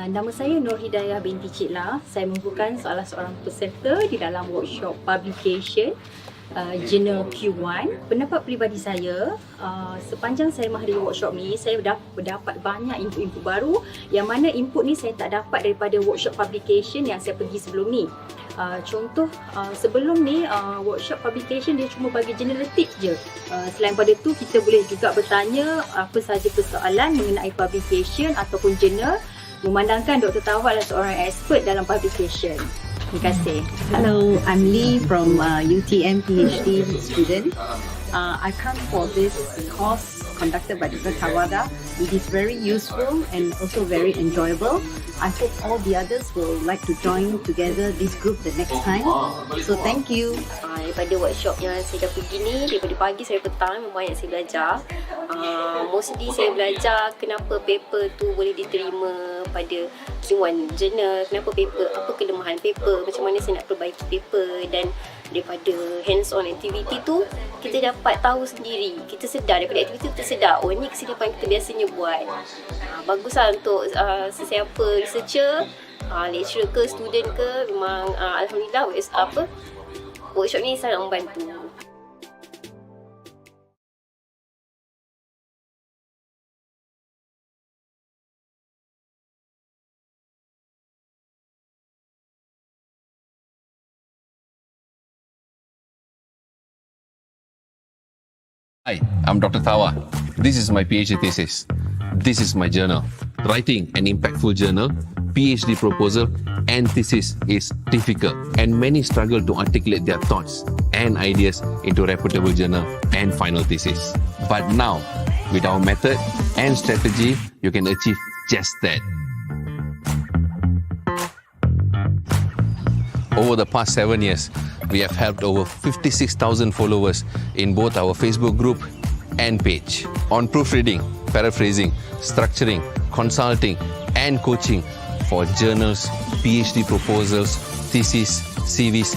Nama saya Nur Hidayah binti Cik La. Saya merupakan salah seorang peserta di dalam workshop publication Journal Q1. Pendapat peribadi saya, sepanjang saya menghadiri workshop ni, saya dapat banyak input-input baru yang mana input ni saya tak dapat daripada workshop publication yang saya pergi sebelum ni. Contoh, sebelum ni workshop publication dia cuma bagi general tips je. Selain pada tu, kita boleh juga bertanya apa sahaja persoalan mengenai publication ataupun journal, memandangkan Dr. Tawa adalah seorang expert dalam publication. Terima kasih. Hello, I'm Lee from UTM PhD student. I come for this course conducted by Dr. Tawada. It is very useful and also very enjoyable. I hope all the others will like to join together this group the next time. So thank you. Daripada workshop yang saya dah pergi ni, daripada pagi sampai petang memang banyak saya belajar. Mostly saya belajar kenapa paper tu boleh diterima pada Q1 journal, kenapa paper, apa kelemahan paper, macam mana saya nak perbaiki paper, dan daripada hands-on activity tu kita dapat tahu sendiri, kita sedar daripada aktiviti kita sedar, oh ni kesilapan kita biasanya buat. Baguslah untuk sesiapa researcher, lecturer ke student ke, memang alhamdulillah workshop ni sangat membantu. Hi, I'm Dr. Tawa. This is my PhD thesis. This is my journal. Writing an impactful journal, PhD proposal, and thesis is difficult, and many struggle to articulate their thoughts and ideas into reputable journal and final thesis. But now, with our method and strategy, you can achieve just that. Over the past 7 years, we have helped over 56,000 followers in both our Facebook group and page on proofreading, paraphrasing, structuring, consulting, and coaching for journals, PhD proposals, theses, CVs,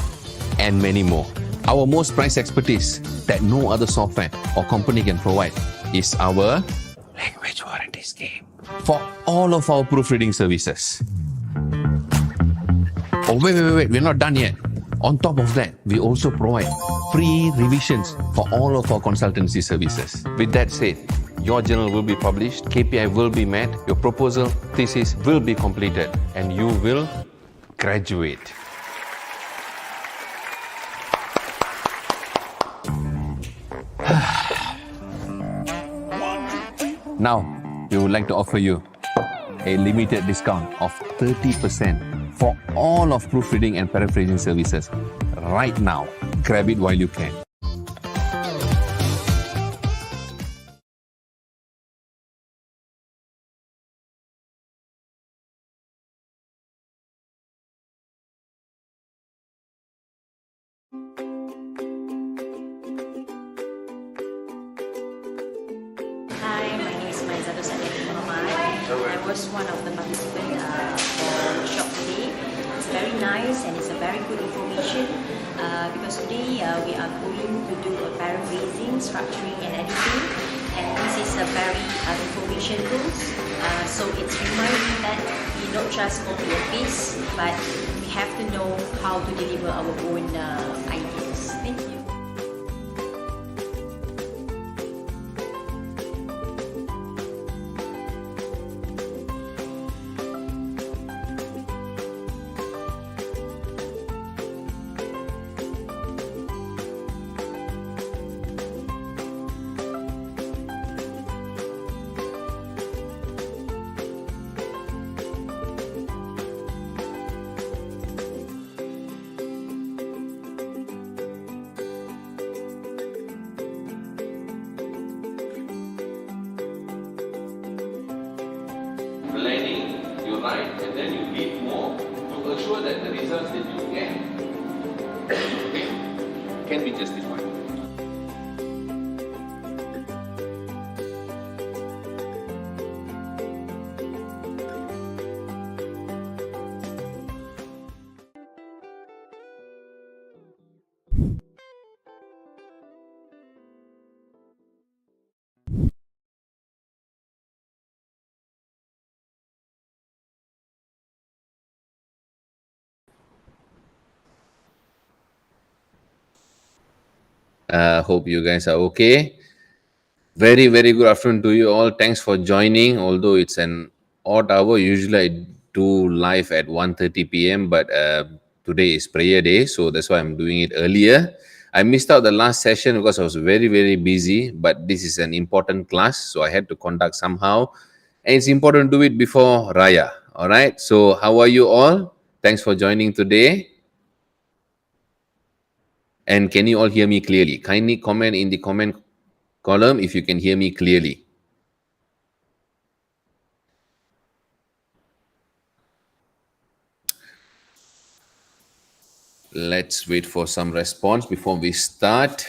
and many more. Our most prized expertise that no other software or company can provide is our language warranty scheme for all of our proofreading services. Oh, wait, we're not done yet. On top of that, we also provide free revisions for all of our consultancy services. With that said, your journal will be published, KPI will be met, your proposal, thesis will be completed, and you will graduate. Now, we would like to offer you a limited discount of 30% for all of proofreading and paraphrasing services right now. Grab it while you can. Hi, my name is Maizado Sadiq Muhammad. I was one of the participants for the workshop today. It's very nice and it's a very good information because today we are going to do a paraphrasing, structuring and editing, and this is a very information tools. So it's reminding that we not just copy and paste, but we have to know how to deliver our own ideas. Thank you. Planning, you write and then you read more to assure that the results that you get can be justified. Hope you guys are okay. Very, very good afternoon to you all. Thanks for joining. Although it's an odd hour, usually I do live at 1:30 p.m., but today is prayer day, so that's why I'm doing it earlier. I missed out the last session because I was very, very busy, but this is an important class, so I had to conduct somehow. And it's important to do it before Raya. All right. So, how are you all? Thanks for joining today. And can you all hear me clearly? Kindly comment in the comment column if you can hear me clearly. Let's wait for some response before we start.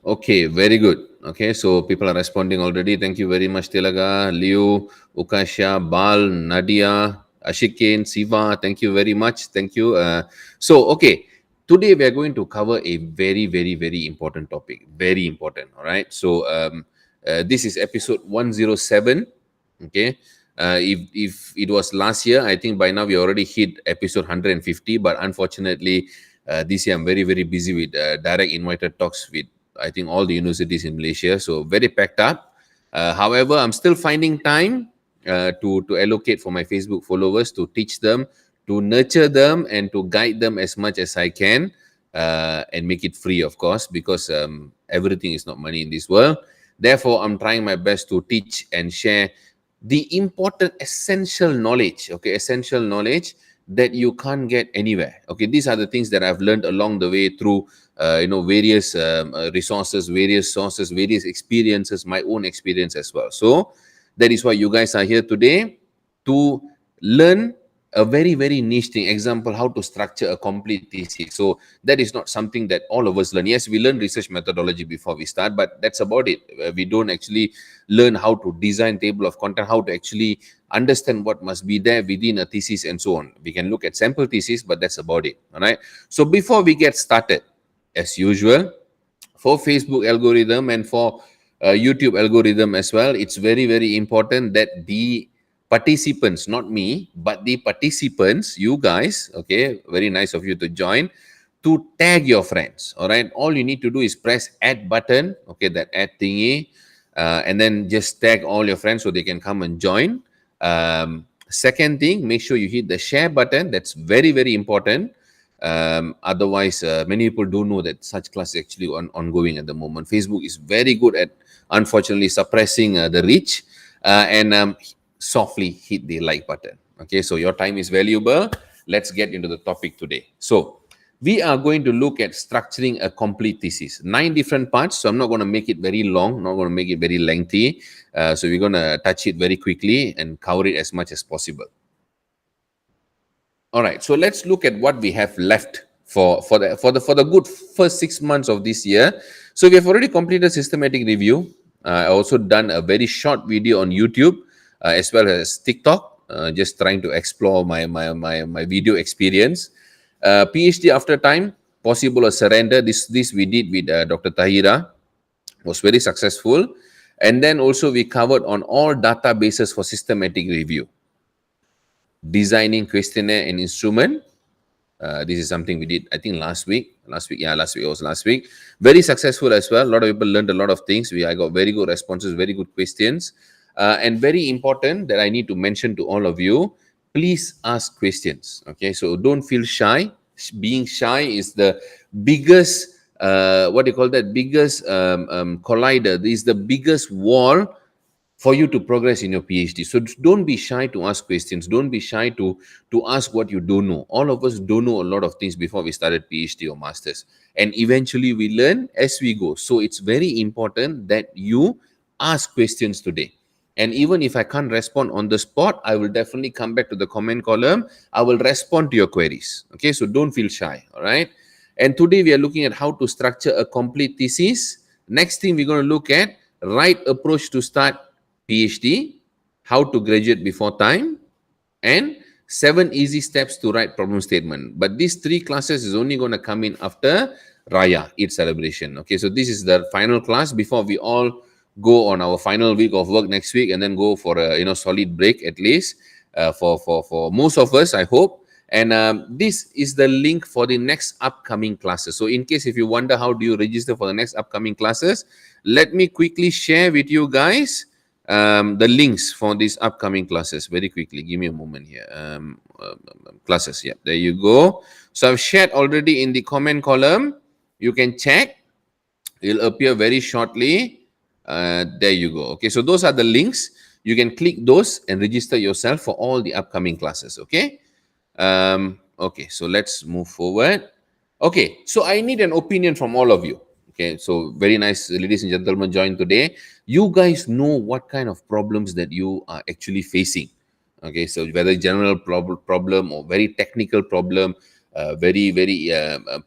Okay, very good. Okay, so people are responding already. Thank you very much, Tilaga, Liu, Ukasha, Bal, Nadia, Ashikin, Siva. Thank you very much. Thank you. Okay, today we are going to cover a very, very, very important topic. Very important. All right. So, this is episode 107. Okay. If it was last year, I think by now we already hit episode 150. But unfortunately, this year I'm very, very busy with direct invited talks with I think all the universities in Malaysia, so very packed up. However, I'm still finding time to allocate for my Facebook followers, to teach them, to nurture them, and to guide them as much as I can, and make it free, of course, because everything is not money in this world. Therefore, I'm trying my best to teach and share the important essential knowledge, okay, essential knowledge that you can't get anywhere. Okay, these are the things that I've learned along the way through various resources, various sources, various experiences, my own experience as well. So that is why you guys are here today, to learn a very, very niche thing. Example, how to structure a complete thesis. So that is not something that all of us learn. Yes, we learn research methodology before we start, but that's about it. We don't actually learn how to design table of content, how to actually understand what must be there within a thesis and so on. We can look at sample thesis, but that's about it. All right. So before we get started, as usual, for Facebook algorithm and for YouTube algorithm as well, it's very, very important that the participants, not me, but the participants, you guys, okay, very nice of you to join, to tag your friends. All right. All you need to do is press add button, okay, that add thingy, and then just tag all your friends so they can come and join. Second thing, make sure you hit the share button. That's very, very important. Otherwise, many people don't know that such class is actually ongoing at the moment. Facebook is very good at, unfortunately, suppressing the reach, and softly hit the like button. Okay, so your time is valuable. Let's get into the topic today. So we are going to look at structuring a complete thesis. 9 different parts, so I'm not going to make it very long, not going to make it very lengthy. So we're going to touch it very quickly and cover it as much as possible. All right, so let's look at what we have left for the good first 6 months of this year. So we have already completed systematic review. I also done a very short video on YouTube as well as TikTok, just trying to explore my video experience. PhD after time, possible or surrender. This we did with Dr. Tahira, was very successful. And then also we covered on all databases for systematic review. Designing questionnaire and instrument. This is something we did, I think, last week. Last week. Very successful as well. A lot of people learned a lot of things. I got very good responses, very good questions. And very important that I need to mention to all of you, please ask questions. Okay, so don't feel shy. Being shy is the biggest, biggest collider. This is the biggest wall for you to progress in your PhD. So don't be shy to ask questions. Don't be shy to ask what you don't know. All of us don't know a lot of things before we started PhD or Masters. And eventually we learn as we go. So it's very important that you ask questions today. And even if I can't respond on the spot, I will definitely come back to the comment column. I will respond to your queries. Okay, so don't feel shy. All right. And today we are looking at how to structure a complete thesis. Next thing we're going to look at, right approach to start PhD, how to graduate before time, and 7 easy steps to write problem statement. But these 3 classes is only going to come in after Raya, Eid celebration. Okay, so this is the final class before we all go on our final week of work next week, and then go for a solid break at least for most of us, I hope. And this is the link for the next upcoming classes. So in case if you wonder how do you register for the next upcoming classes, let me quickly share with you guys the links for these upcoming classes very quickly. Give me a moment here. Classes, yeah, there you go. So I've shared already in the comment column. You can check. It'll appear very shortly. There you go. Okay, so those are the links. You can click those and register yourself for all the upcoming classes. Okay. Okay, so let's move forward. Okay, so I need an opinion from all of you. Okay, so very nice, ladies and gentlemen, join today. You guys know what kind of problems that you are actually facing. Okay, so whether general problem or very technical problem, very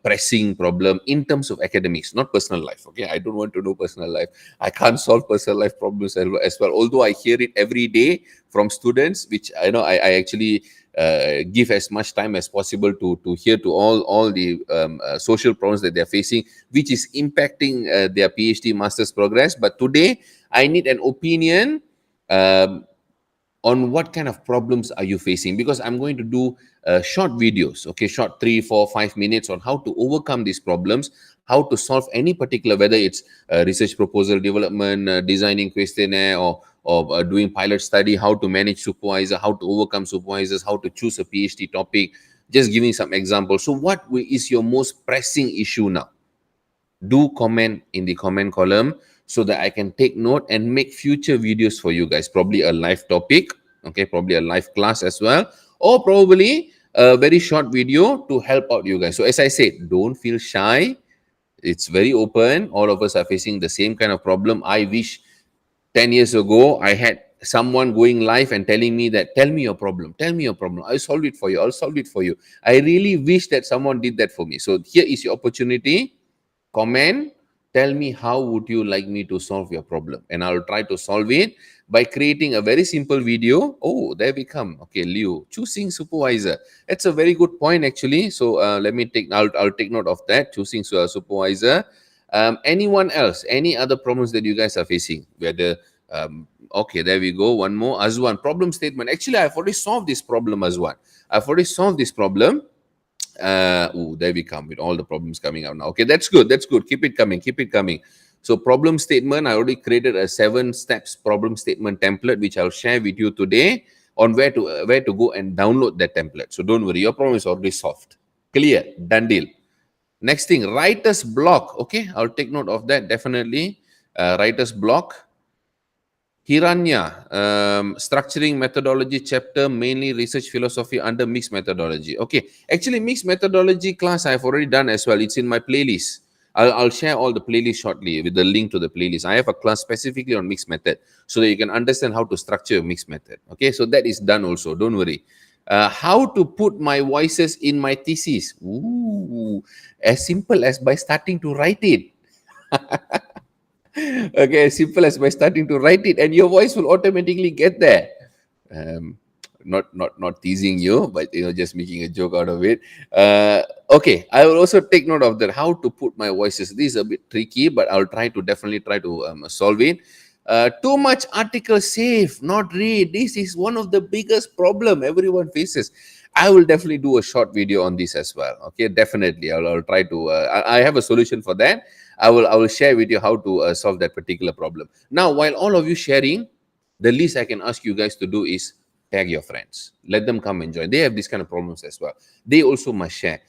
pressing problem in terms of academics, not personal life. Okay, I don't want to know personal life. I can't solve personal life problems as well. Although I hear it every day from students, which I know I actually give as much time as possible to hear to all the social problems that they're facing, which is impacting their PhD master's progress. But today, I need an opinion on what kind of problems are you facing, because I'm going to do short videos, okay, short 3, 4, 5 minutes on how to overcome these problems, how to solve any particular, whether it's research proposal development, designing questionnaire, or doing pilot study, how to manage supervisor, how to overcome supervisors, how to choose a PhD topic, just giving some examples. So what is your most pressing issue now? Do comment in the comment column so that I can take note and make future videos for you guys. Probably a live topic, okay, probably a live class as well, or probably a very short video to help out you guys. So as I said, don't feel shy. It's very open. All of us are facing the same kind of problem. I wish 10 years ago I had someone going live and telling me that, tell me your problem, I'll solve it for you, I really wish that someone did that for me. So here is your opportunity. Comment, tell me how would you like me to solve your problem, and I'll try to solve it by creating a very simple video. Oh, there we come. Okay, Liu, choosing supervisor. That's a very good point actually. So let me take, I'll take note of that, choosing supervisor. Anyone else, any other problems that you guys are facing? Whether okay, there we go. One more. Azwan, problem statement. Actually, I've already solved this problem, Azwan. I've already solved this problem. There we come with all the problems coming out now. Okay, that's good. Keep it coming. So problem statement, I already created a 7 steps problem statement template, which I'll share with you today on where to go and download that template. So don't worry, your problem is already solved. Clear, done deal. Next thing, writer's block. Okay, I'll take note of that definitely. Writer's block. Hiranya, structuring methodology chapter, mainly research philosophy under mixed methodology. Okay, actually mixed methodology class I've already done as well. It's in my playlist. I'll share all the playlist shortly with the link to the playlist. I have a class specifically on mixed method so that you can understand how to structure a mixed method. Okay, so that is done also. Don't worry. How to put my voices in my thesis? Ooh, as simple as by starting to write it. Okay, as simple as by starting to write it, and your voice will automatically get there. Not teasing you, but just making a joke out of it. Okay, I will also take note of that. How to put my voices. This is a bit tricky, but I'll definitely try to solve it. Too much article save, not read. This is one of the biggest problem everyone faces. I will definitely do a short video on this as well. Okay, definitely. I'll try to. I have a solution for that. I will share with you how to solve that particular problem. Now, while all of you sharing, the least I can ask you guys to do is tag your friends. Let them come and join. They have these kind of problems as well. They also must share.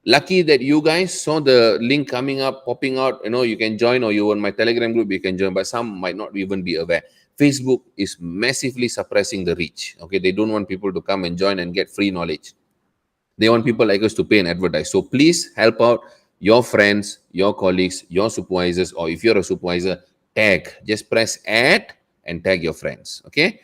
Lucky that you guys saw the link coming up, popping out. You can join, or you on my Telegram group, you can join, but some might not even be aware. Facebook is massively suppressing the reach. Okay, they don't want people to come and join and get free knowledge. They want people like us to pay and advertise. So please help out your friends, your colleagues, your supervisors, or if you're a supervisor, tag. Just press add and tag your friends. Okay.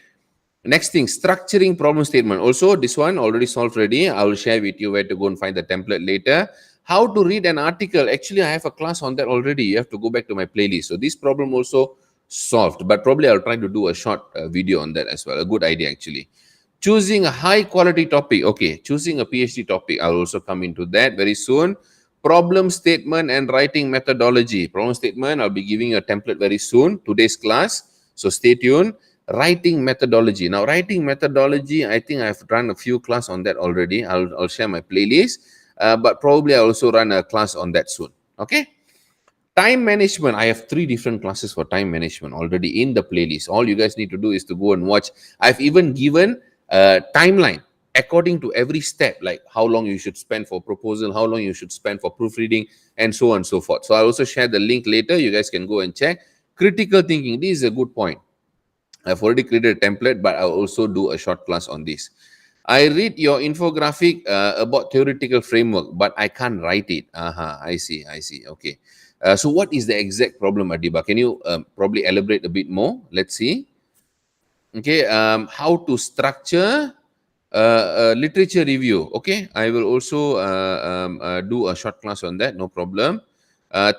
Next thing, structuring problem statement. Also, this one already solved already. I will share with you where to go and find the template later. How to read an article. Actually, I have a class on that already. You have to go back to my playlist. So this problem also solved, but probably I'll try to do a short video on that as well. A good idea actually. Choosing a high quality topic. Okay, choosing a PhD topic. I'll also come into that very soon. Problem statement and writing methodology. Problem statement, I'll be giving you a template very soon, today's class. So stay tuned. Writing methodology. Now, writing methodology, I think I've run a few classes on that already. I'll share my playlist, but probably I'll also run a class on that soon. Okay. Time management. I have 3 different classes for time management already in the playlist. All you guys need to do is to go and watch. I've even given a timeline according to every step, like how long you should spend for proposal, how long you should spend for proofreading, and so on and so forth. So I'll also share the link later. You guys can go and check. Critical thinking. This is a good point. I've already created a template, but I'll also do a short class on this. I read your infographic about theoretical framework, but I can't write it. I see. Okay. So what is the exact problem, Adiba? Can you probably elaborate a bit more? Let's see. Okay. How to structure literature review. Okay. I will also do a short class on that. No problem.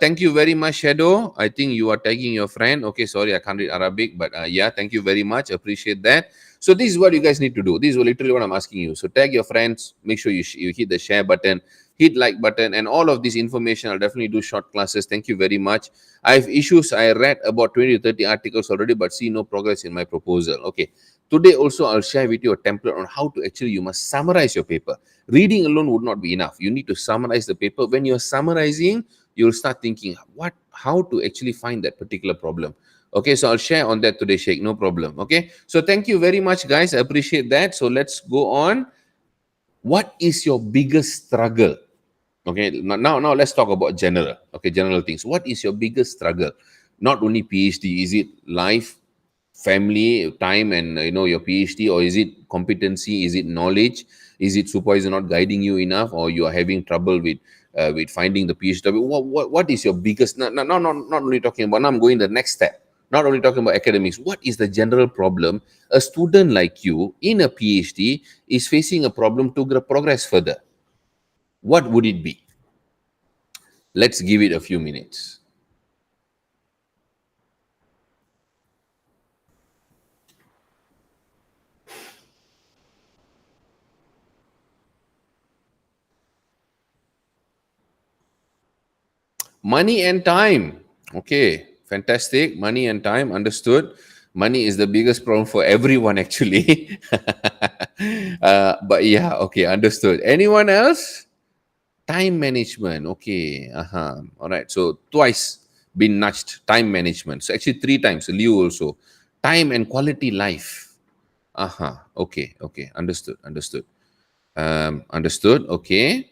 Thank you very much, Shadow. I think you are tagging your friend. Okay, sorry, I can't read Arabic, but yeah, thank you very much. Appreciate that. So this is what you guys need to do. This is literally what I'm asking you. So tag your friends. Make sure you hit the share button, hit like button, and all of this information. I'll definitely do short classes. Thank you very much. I have issues. I read about 20 to 30 articles already, but see no progress in my proposal. Okay. Today also I'll share with you a template on how to actually you must summarize your paper. Reading alone would not be enough. You need to summarize the paper. When you're summarizing, you'll start thinking how to actually find that particular problem. Okay, so I'll share on that today, Sheikh. No problem. Okay, so thank you very much, guys. I appreciate that. So let's go on. What is your biggest struggle? Okay, now let's talk about general. Okay, general things. What is your biggest struggle? Not only PhD, is it life, family, time, and your PhD, or is it competency? Is it knowledge? Is it supervisor not guiding you enough, or you are having trouble with finding the PhD? What is your biggest? Not only talking about. Now I'm going the next step. Not only talking about academics. What is the general problem a student like you in a PhD is facing a problem to progress further? What would it be? Let's give it a few minutes. Money and time. Okay, fantastic. Money and time, understood. Money is the biggest problem for everyone, actually. But yeah, okay, understood. Anyone else? Time management. Okay. All right. So twice been nudged. Time management. So actually 3 times. Liu also. Time and quality life. Okay. Understood. Understood. Okay.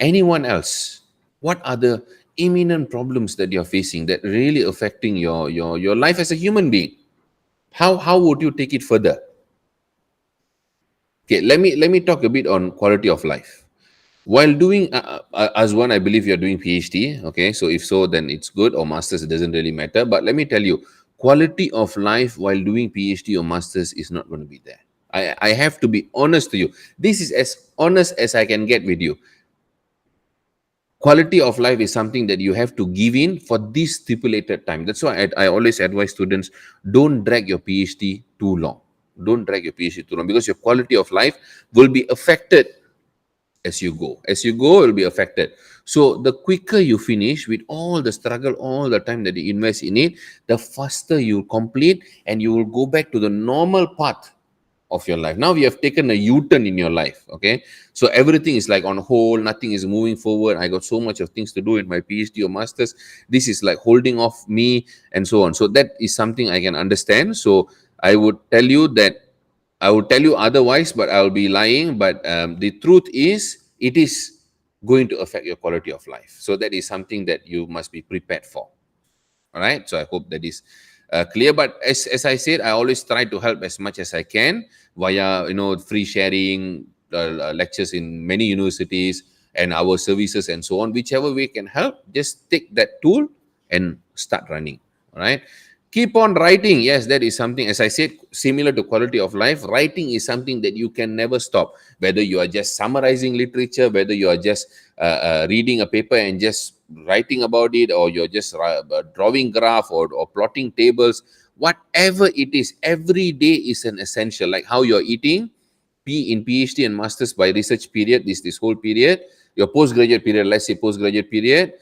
Anyone else? What are the imminent problems that you're facing that really affecting your life as a human being? How would you take it further? Okay, let me talk a bit on quality of life. While doing as one, I believe you're doing PhD. Okay, so if so, then it's good, or masters, it doesn't really matter. But let me tell you, quality of life while doing PhD or masters is not going to be there. I have to be honest to you. This is as honest as I can get with you. Quality of life is something that you have to give in for this stipulated time. That's why I always advise students, don't drag your PhD too long. Don't drag your PhD too long, because your quality of life will be affected as you go. As you go, it will be affected. So the quicker you finish with all the struggle, all the time that you invest in it, the faster you complete, and you will go back to the normal path of your life. Now you have taken a U-turn in your life. Okay, so everything is like on hold, nothing is moving forward. I got so much of things to do in my PhD or masters. This is like holding off me, and so on. So that is something I can understand. So I would tell you otherwise, but I'll be lying. But the truth is, it is going to affect your quality of life. So that is something that you must be prepared for. All right. So I hope that is clear. But as I said, I always try to help as much as I can via free sharing, lectures in many universities, and our services and so on. Whichever way can help, just take that tool and start running. All right. Keep on writing. Yes, that is something, as I said, similar to quality of life. Writing is something that you can never stop. Whether you are just summarizing literature, whether you are just reading a paper and just writing about it, or you're just drawing graph or plotting tables, whatever it is, every day is an essential. Like how you're eating, in PhD and masters by research period, this whole period, Your postgraduate period, let's say postgraduate period,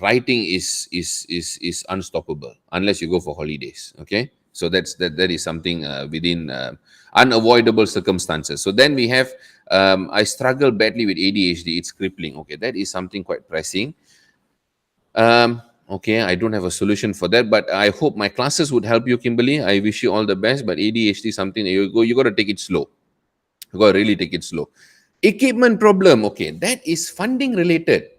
writing is unstoppable unless you go for holidays. Okay, so that is something within unavoidable circumstances. So then we have I struggle badly with ADHD. It's crippling. Okay, that is something quite pressing. Okay, I don't have a solution for that, but I hope my classes would help you, Kimberly. I wish you all the best. But ADHD is something that you got to take it slow. You got to really take it slow. Equipment problem. Okay, that is funding related.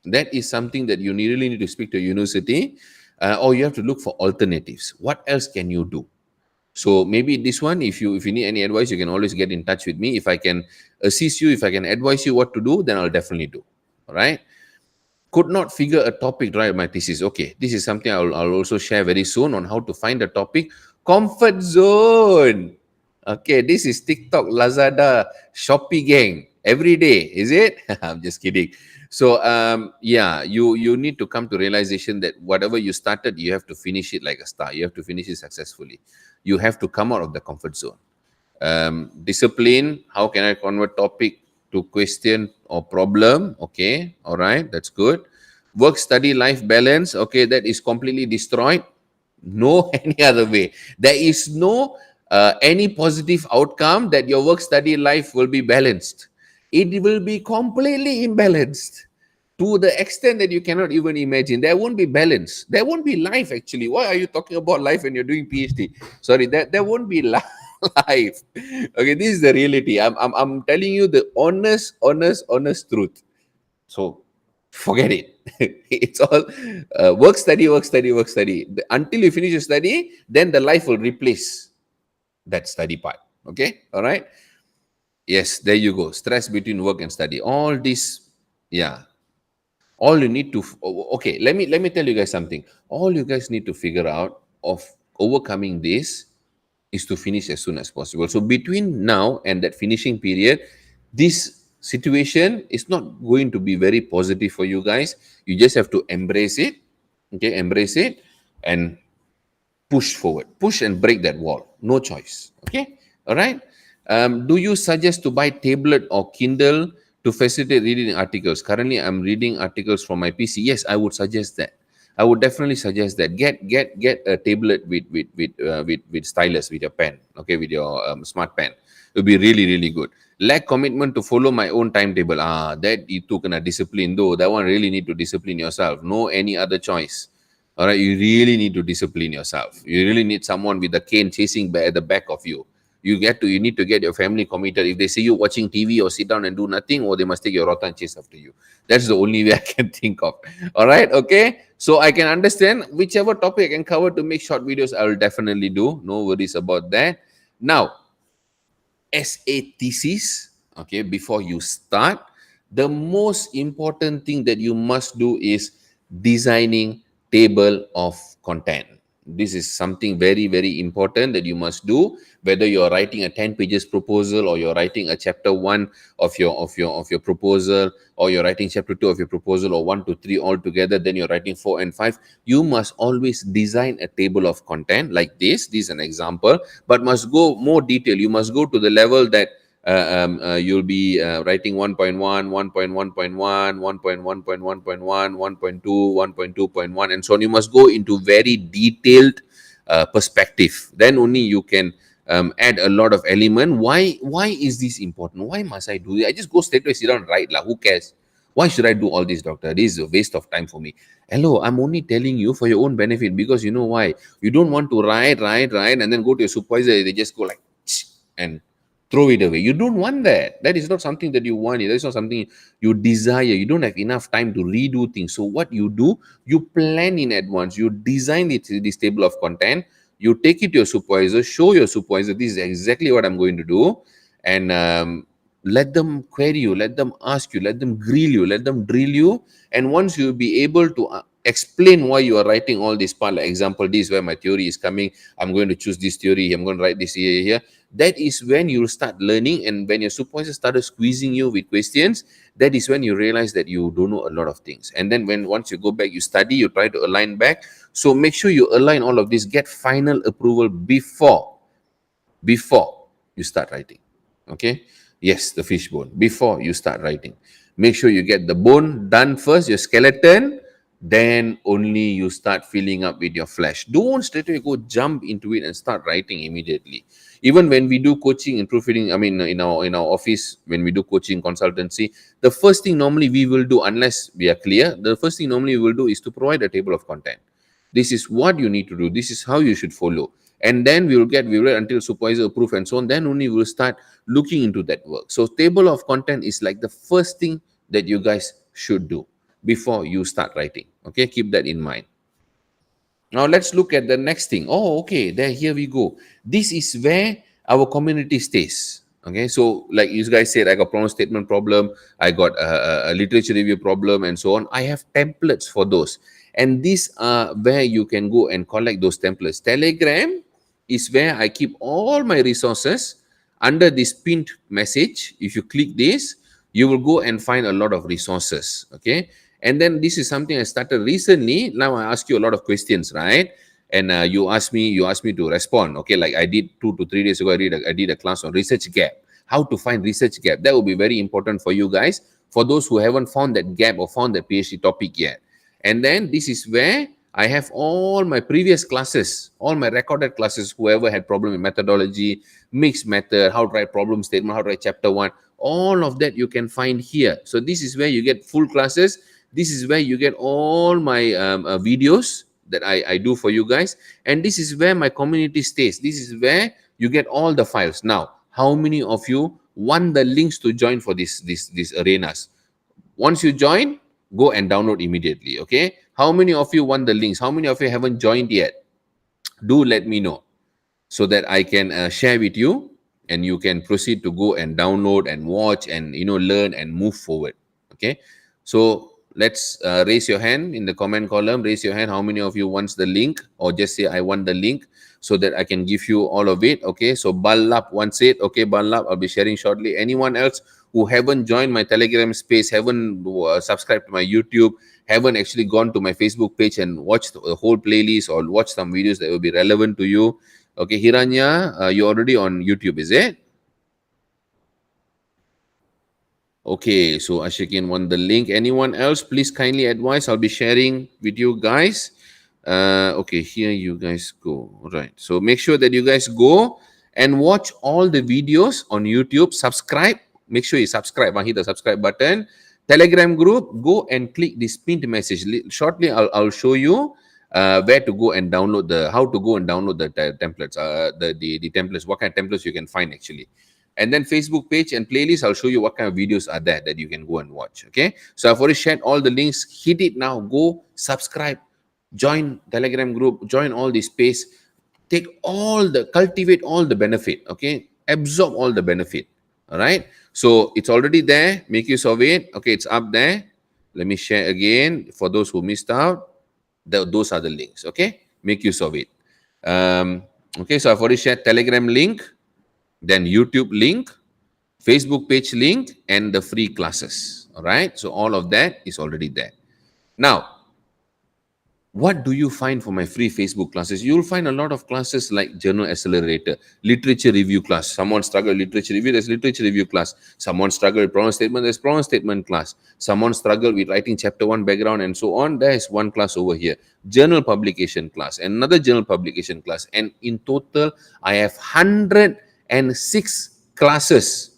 That is something that you really need to speak to a university, or you have to look for alternatives. What else can you do? So maybe this one, if you need any advice, you can always get in touch with me. If I can assist you, if I can advise you what to do, then I'll definitely do. All right. Could not figure a topic right my thesis. Okay, this is something I'll also share very soon on how to find a topic. Comfort zone. Okay, this is TikTok, Lazada, Shopee gang every day, is it? I'm just kidding. So yeah, you need to come to realization that whatever you started, you have to finish it like a star. You have to finish it successfully. You have to come out of the comfort zone. Discipline, how can I convert topic to question or problem? Okay, all right, that's good. Work, study, life balance. Okay, that is completely destroyed. No any other way. There is no any positive outcome that your work, study, life will be balanced. It will be completely imbalanced to the extent that you cannot even imagine. There won't be balance. There won't be life actually. Why are you talking about life when you're doing PhD? Sorry, there won't be life. Okay, this is the reality. I'm telling you the honest truth. So forget it. It's all work, study, work, study, work, study. Until you finish your study, then the life will replace that study part. Okay, all right. Yes, there you go. Stress between work and study. All this, yeah. All you need to okay. Let me tell you guys something. All you guys need to figure out of overcoming this is to finish as soon as possible. So between now and that finishing period, this situation is not going to be very positive for you guys. You just have to embrace it. Okay, embrace it and push forward, push and break that wall. No choice. Okay, all right. Do you suggest to buy tablet or Kindle to facilitate reading articles? Currently, I'm reading articles from my PC. Yes, I would suggest that. I would definitely suggest that. Get a tablet with stylus, with your pen. Okay, with your smart pen. It will be really good. Lack commitment to follow my own timetable. That itu kena discipline though. That one really need to discipline yourself. No any other choice. All right, you really need to discipline yourself. You really need someone with a cane chasing at the back of you. You need to get your family committed. If they see you watching TV or sit down and do nothing, or they must take your rota and chase after you. That's the only way I can think of. All right, okay. So I can understand whichever topic I can cover to make short videos, I will definitely do. No worries about that. Now, as a thesis, okay, before you start, the most important thing that you must do is designing table of content. This is something very important that you must do, whether you're writing a 10 pages proposal or you're writing a chapter 1 of your proposal, or you're writing chapter 2 of your proposal, or 1 to 3 all together, then you're writing 4 and 5. You must always design a table of content like this. This is an example, but must go more detail. You must go to the level that you'll be writing 1.1, 1.1.1, 1.1.1.1, 1.2, 1.2.1, and so on. You must go into very detailed perspective. Then only you can add a lot of element. Why is this important? Why must I do it? I just go straight away, sit down and write. Who cares? Why should I do all this, doctor? This is a waste of time for me. Hello, I'm only telling you for your own benefit, because you know why? You don't want to write, and then go to your supervisor. They just go like, and throw it away. You don't want that. That is not something that you want. That is not something you desire. You don't have enough time to redo things. So what you do, you plan in advance. You design this table of content. You take it to your supervisor, show your supervisor, this is exactly what I'm going to do. And let them query you, let them ask you, let them grill you, let them drill you. And once you'll be able to explain why you are writing all this part, like example, this is where my theory is coming. I'm going to choose this theory. I'm going to write this here. That is when you'll start learning. And when your supervisor started squeezing you with questions, that is when you realize that you don't know a lot of things. And then once you go back, you study, you try to align back. So make sure you align all of this, get final approval before you start writing. Okay. Yes, the fish bone, before you start writing. Make sure you get the bone done first, your skeleton, then only you start filling up with your flesh. Don't straight away go jump into it and start writing immediately. Even when we do coaching and proofreading, I mean, in our office, when we do coaching consultancy, the first thing normally we will do, unless we are clear, the first thing normally we will do is to provide a table of content. This is what you need to do. This is how you should follow. And then we will until supervisor approve and so on. Then only we'll start looking into that work. So table of content is like the first thing that you guys should do before you start writing. Okay, keep that in mind. Now let's look at the next thing. Oh, okay, here we go. This is where our community stays. Okay, so like you guys said, I got problem statement problem, I got a literature review problem, and so on. I have templates for those, and these are where you can go and collect those templates. Telegram is where I keep all my resources under this pinned message. If you click this, you will go and find a lot of resources. Okay, and then this is something I started recently. Now I ask you a lot of questions, right? And you ask me to respond. Okay, like I did 2 to 3 days ago. I did a class on research gap. How to find research gap? That will be very important for you guys. For those who haven't found that gap or found that PhD topic yet. And then this is where I have all my previous classes, all my recorded classes. Whoever had problem with methodology, mixed method, how to write problem statement, how to write chapter 1, all of that you can find here. So this is where you get full classes. This is where you get all my videos that I do for you guys. And this is where my community stays. This is where you get all the files. Now, how many of you want the links to join for these arenas? Once you join, go and download immediately. Okay, how many of you want the links? How many of you haven't joined yet? Do let me know so that I can share with you, and you can proceed to go and download and watch and learn and move forward. Okay, so let's raise your hand in the comment column. Raise your hand how many of you wants the link, or just say I want the link so that I can give you all of it. Okay, so Ballap wants it. Okay, Ballap, I'll be sharing shortly. Anyone else who haven't joined my Telegram space, haven't subscribed to my YouTube, haven't actually gone to my Facebook page and watched the whole playlist or watched some videos that will be relevant to you? Okay, Hiranya, you're already on YouTube, is it? Okay, so Ashikin want the link. Anyone else, please kindly advise. I'll be sharing with you guys. Okay, here you guys go. All right, so make sure that you guys go and watch all the videos on YouTube. Subscribe. Make sure you subscribe. Hit the subscribe button. Telegram group, go and click this pinned message. Shortly, I'll show you where to go and download how to go and download the templates. The templates. What kind of templates you can find actually. And then Facebook page and playlist, I'll show you what kind of videos are there that you can go and watch. Okay, so I've already shared all the links. Hit it now. Go subscribe, join Telegram group, join all this space. Cultivate all the benefit. Okay, absorb all the benefit. All right, so it's already there. Make use of it. Okay, it's up there. Let me share again for those who missed out. Those are the links. Okay, make use of it. Okay, so I've already shared Telegram link, then YouTube link, Facebook page link, and the free classes. All right, so all of that is already there. Now, what do you find for my free Facebook classes? You'll find a lot of classes like Journal Accelerator, Literature Review class. Someone struggle with literature review, there's literature review class. Someone struggle with problem statement, there's problem statement class. Someone struggle with writing chapter 1 background and so on, there is one class over here. Journal publication class, another journal publication class. And in total, I have 106 classes,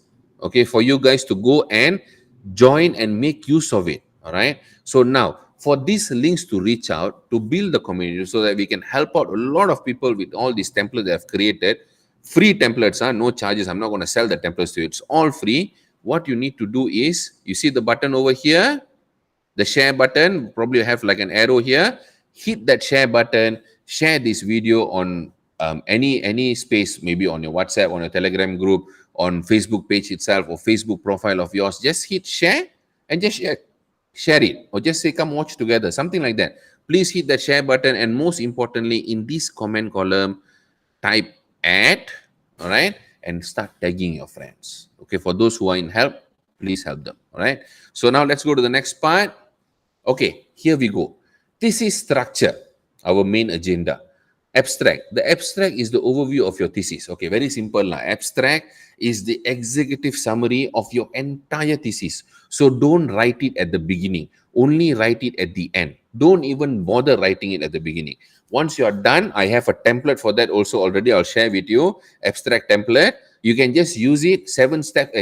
okay, for you guys to go and join and make use of it. All right, so now for these links to reach out to build the community so that we can help out a lot of people with all these templates that I've created. Free templates are no charges. I'm not going to sell the templates to you. It's all free. What you need to do is, you see the button over here, the share button, probably have like an arrow here. Hit that share button, share this video on any space, maybe on your WhatsApp, on your Telegram group, on Facebook page itself, or Facebook profile of yours. Just hit share and just share it, or just say come watch together, something like that. Please hit that share button, and most importantly, in this comment column, type add, all right, and start tagging your friends. Okay, for those who are in help, please help them. All right, so now let's go to the next part. Okay, here we go. This is structure, our main agenda. Abstract. The abstract is the overview of your thesis. Okay, very simple lah. Abstract is the executive summary of your entire thesis. So don't write it at the beginning. Only write it at the end. Don't even bother writing it at the beginning. Once you are done, I have a template for that also already. I'll share with you. Abstract template. You can just use it. 7 step.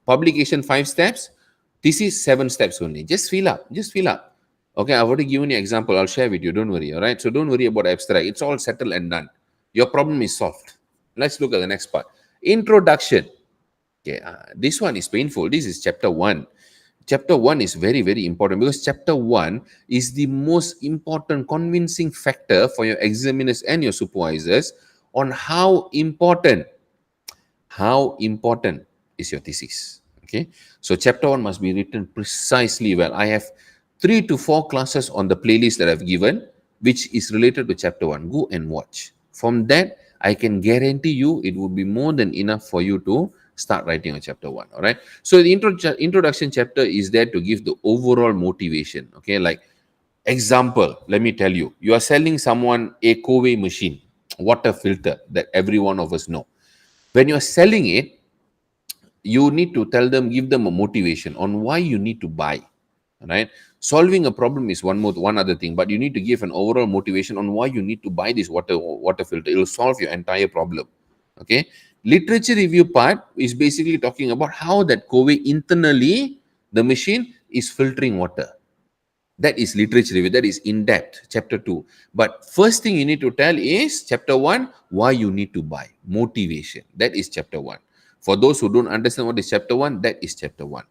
Publication 5 steps. Thesis 7 steps only. Just fill up. Just fill up. Okay, I've already given you an example. I'll share with you. Don't worry. All right. So don't worry about abstract. It's all settled and done. Your problem is solved. Let's look at the next part. Introduction. Okay, this one is painful. This is chapter 1. Chapter 1 is very, very important because chapter 1 is the most important convincing factor for your examiners and your supervisors on how important is your thesis. Okay, so chapter 1 must be written precisely well. I have 3 to 4 classes on the playlist that I've given, which is related to chapter 1. Go and watch. From that, I can guarantee you it would be more than enough for you to start writing on chapter 1. All right. So the introduction chapter is there to give the overall motivation. Okay, like example, let me tell you, you are selling someone a Covey machine, water filter that every one of us know. When you are selling it, you need to tell them, give them a motivation on why you need to buy. Right? Solving a problem is one other thing, but you need to give an overall motivation on why you need to buy this water filter. It will solve your entire problem. Okay. Literature review part is basically talking about how that Covey internally, the machine is filtering water. That is literature review. That is in depth, chapter 2. But first thing you need to tell is chapter 1, why you need to buy. Motivation. That is chapter 1. For those who don't understand what is chapter 1, that is chapter 1.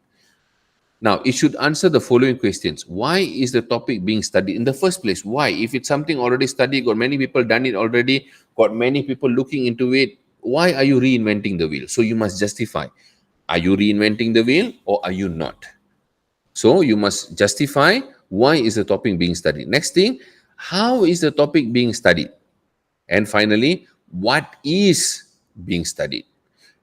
Now, it should answer the following questions. Why is the topic being studied in the first place? Why? If it's something already studied, got many people done it already, got many people looking into it, why are you reinventing the wheel? So you must justify. Are you reinventing the wheel or are you not? So you must justify why is the topic being studied. Next thing, how is the topic being studied? And finally, what is being studied?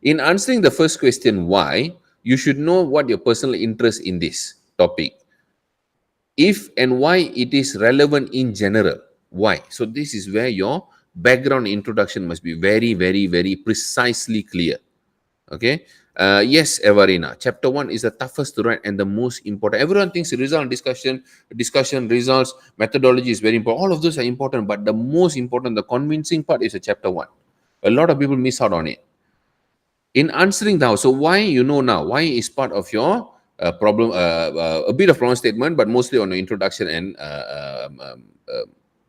In answering the first question, why, you should know what your personal interest in this topic. If and why it is relevant in general. Why? So this is where your background introduction must be very, very, very precisely clear. Okay. Yes, Evarina. Chapter 1 is the toughest to write and the most important. Everyone thinks result discussion, results, methodology is very important. All of those are important, but the most important, the convincing part is a chapter 1. A lot of people miss out on it. In answering now, so why you know now, why is part of your problem, a bit of problem statement, but mostly on the introduction and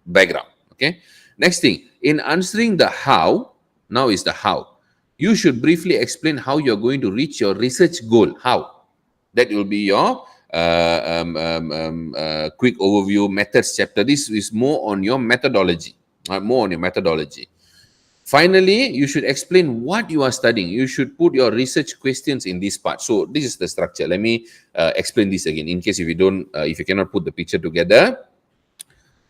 background. Okay. Next thing, in answering the how, now is the how. You should briefly explain how you're going to reach your research goal. How? That will be your quick overview methods chapter. This is more on your methodology. Finally, you should explain what you are studying. You should put your research questions in this part. So this is the structure. Let me explain this again in case if you cannot put the picture together.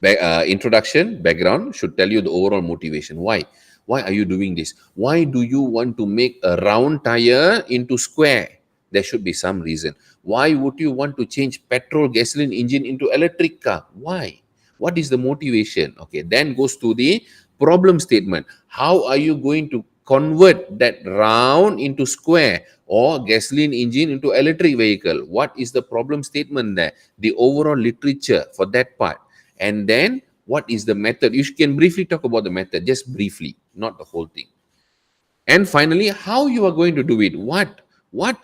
Introduction, background should tell you the overall motivation. Why? Why are you doing this? Why do you want to make a round tire into square? There should be some reason. Why would you want to change petrol gasoline engine into electric car? Why? What is the motivation? Okay, then goes to the problem statement. How are you going to convert that round into square or gasoline engine into electric vehicle? What is the problem statement there? The overall literature for that part. And then what is the method? You can briefly talk about the method, just briefly, not the whole thing. And finally, how you are going to do it. What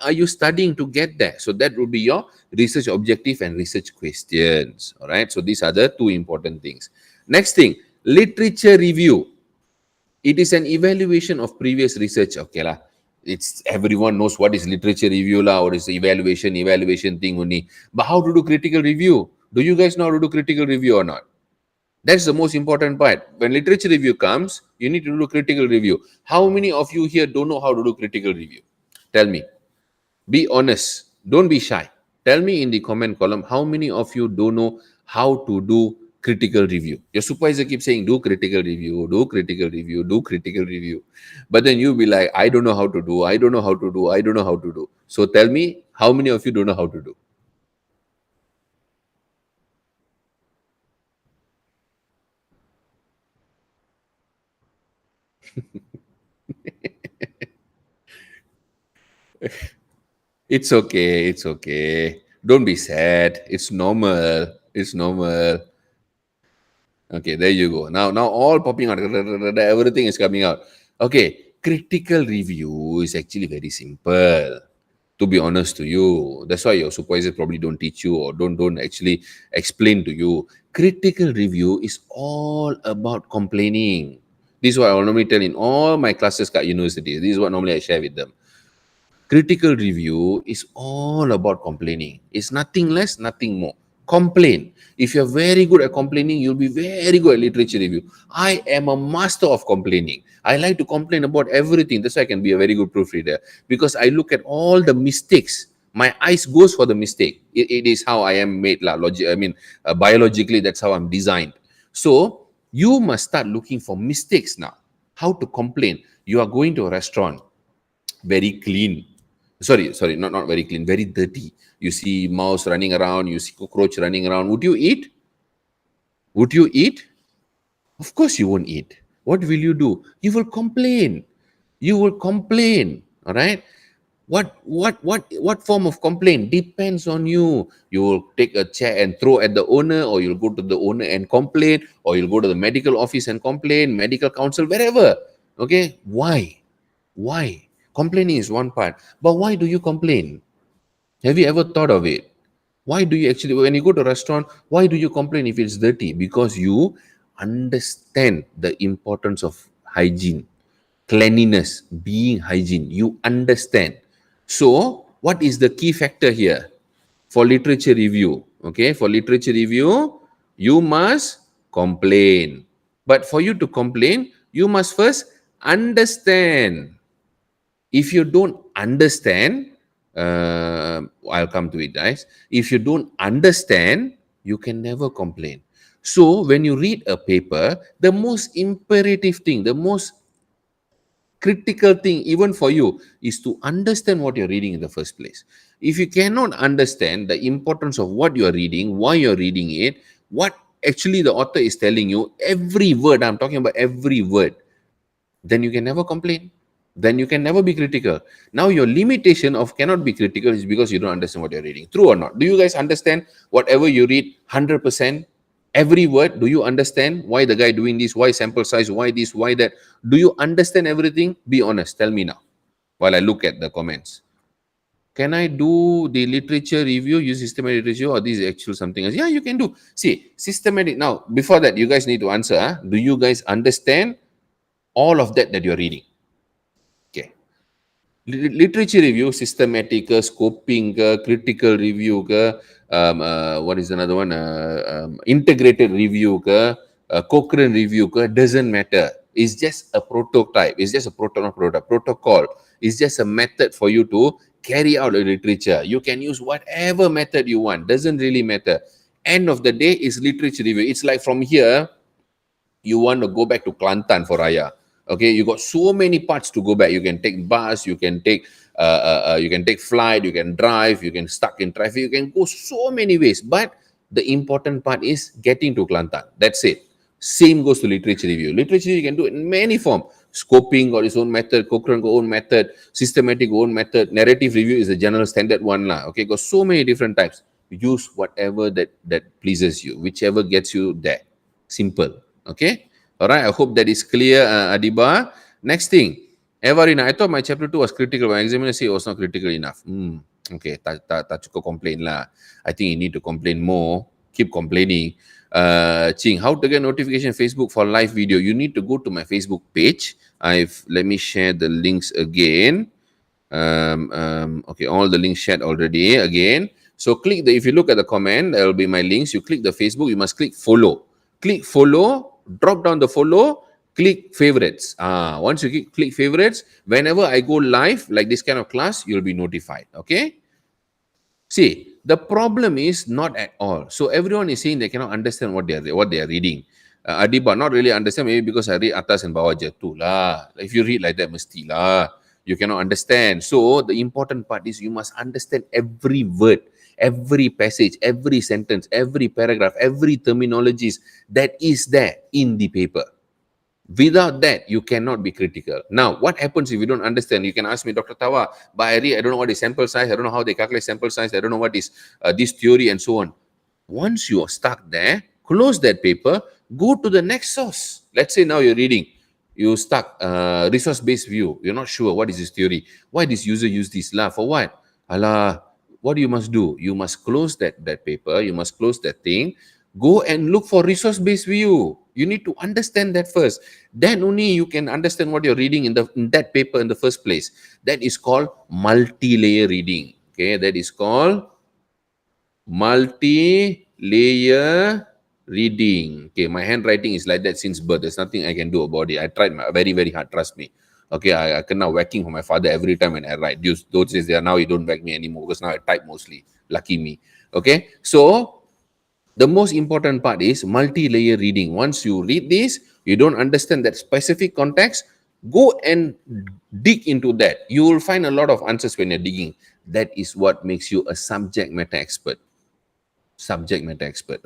are you studying to get there? So that would be your research objective and research questions. All right. So these are the two important things. Next thing, literature review. It is an evaluation of previous research. Okay lah. It's everyone knows what is literature review lah, or is evaluation thing only. But how to do critical review? Do you guys know how to do critical review or not? That's the most important part. When literature review comes, you need to do critical review. How many of you here don't know how to do critical review? Tell me. Be honest. Don't be shy. Tell me in the comment column how many of you don't know how to do critical review. Your supervisor keeps saying, do critical review, do critical review, do critical review. But then you'll be like, I don't know how to do, I don't know how to do, I don't know how to do. So tell me, how many of you don't know how to do? It's okay. It's okay. Don't be sad. It's normal. It's normal. Okay, there you go. Now all popping out. Everything is coming out. Okay, critical review is actually very simple. To be honest to you, that's why your supervisor probably don't teach you or don't actually explain to you. Critical review is all about complaining. This is what I normally tell in all my classes at university. This is what normally I share with them. Critical review is all about complaining. It's nothing less, nothing more. Complain. If you're very good at complaining, you'll be very good at literature review. I am a master of complaining. I like to complain about everything. That's why I can be a very good proofreader because I look at all the mistakes. My eyes goes for the mistake. It is how I am made. Biologically, that's how I'm designed. So you must start looking for mistakes now. How to complain. You are going to a restaurant, very clean. Sorry, not very clean, very dirty. You see mouse running around, you see cockroach running around. Would you eat? Would you eat? Of course you won't eat. What will you do? You will complain. You will complain. All right. What form of complaint depends on you. You will take a chair and throw at the owner, or you'll go to the owner and complain, or you'll go to the medical office and complain, medical council, wherever. Okay. Why? Why? Complaining is one part. But why do you complain? Have you ever thought of it? Why do you actually, when you go to a restaurant, why do you complain if it's dirty? Because you understand the importance of hygiene, cleanliness, being hygiene. You understand. So, what is the key factor here for literature review? Okay, for literature review, you must complain. But for you to complain, you must first understand. If you don't understand, I'll come to it, guys. If you don't understand, you can never complain. So when you read a paper, the most imperative thing, the most critical thing, even for you, is to understand what you're reading in the first place. If you cannot understand the importance of what you're reading, why you're reading it, what actually the author is telling you, every word, I'm talking about every word, then you can never complain. Then you can never be critical. Now, your limitation of cannot be critical is because you don't understand what you're reading. True or not? Do you guys understand whatever you read 100%? Every word, do you understand why the guy doing this, why sample size, why this, why that? Do you understand everything? Be honest. Tell me now while I look at the comments. Can I do the literature review, use systematic literature, or this is actual something else? Yeah, you can do. See, systematic. Now, before that, you guys need to answer. Do you guys understand all of that you're reading? Okay. Literature review, systematic ke, scoping ke, critical review ke, what is another one? Integrated review ke, Cochrane review ke, doesn't matter. It's just a prototype. It's just a protocol. It's just a method for you to carry out the literature. You can use whatever method you want. Doesn't really matter. End of the day is literature review. It's like from here, you want to go back to Kelantan for Raya. Okay, you got so many parts to go back. You can take bus, you can take flight, you can drive, you can stuck in traffic, you can go so many ways. But the important part is getting to Kelantan. That's it. Same goes to literature review. Literature you can do it in many forms. Scoping got its own method, Cochrane got own method, systematic own method, narrative review is the general standard one lah. Okay, got so many different types. Use whatever that pleases you, whichever gets you there. Simple. Okay. All right. I hope that is clear, Adiba. Next thing, Evarina, I thought my chapter 2 was critical, but examiner said it was not critical enough. Okay, tak cukup complain lah. I think you need to complain more. Keep complaining. Ching, how to get notification Facebook for live video? You need to go to my Facebook page. Let me share the links again. Okay, all the links shared already again. So if you look at the comment, there will be my links. You click the Facebook, you must click follow. Click follow, drop down the follow, click favorites. Once you click favorites, whenever I go live, like this kind of class, you'll be notified. Okay? See, the problem is not at all. So everyone is saying they cannot understand what they are reading. Adiba, not really understand, maybe because I read atas and bawah je tu lah. If you read like that, mesti lah. You cannot understand. So the important part is you must understand every word, every passage, every sentence, every paragraph, every terminologies that is there in the paper. Without that, you cannot be critical. Now, what happens if you don't understand? You can ask me, Dr. Tawa, but I don't know what is sample size. I don't know how they calculate sample size. I don't know what is this theory and so on. Once you are stuck there, close that paper, go to the next source. Let's say now you're reading, you stuck resource-based view. You're not sure what is this theory. Why this user use this lah? For what? Allah, what you must do? You must close that paper. You must close that thing. Go and look for resource-based view. You need to understand that first. Then only you can understand what you're reading in that paper in the first place. That is called multi-layer reading. Okay, that is called multi-layer reading. Okay, my handwriting is like that since birth. There's nothing I can do about it. I tried very, very hard, trust me. Okay, I kena whacking from my father every time when I write. Those days, now you don't whack me anymore because now I type mostly. Lucky me. Okay, so the most important part is multi-layer reading. Once you read this, you don't understand that specific context, go and dig into that. You will find a lot of answers when you're digging. That is what makes you a subject matter expert.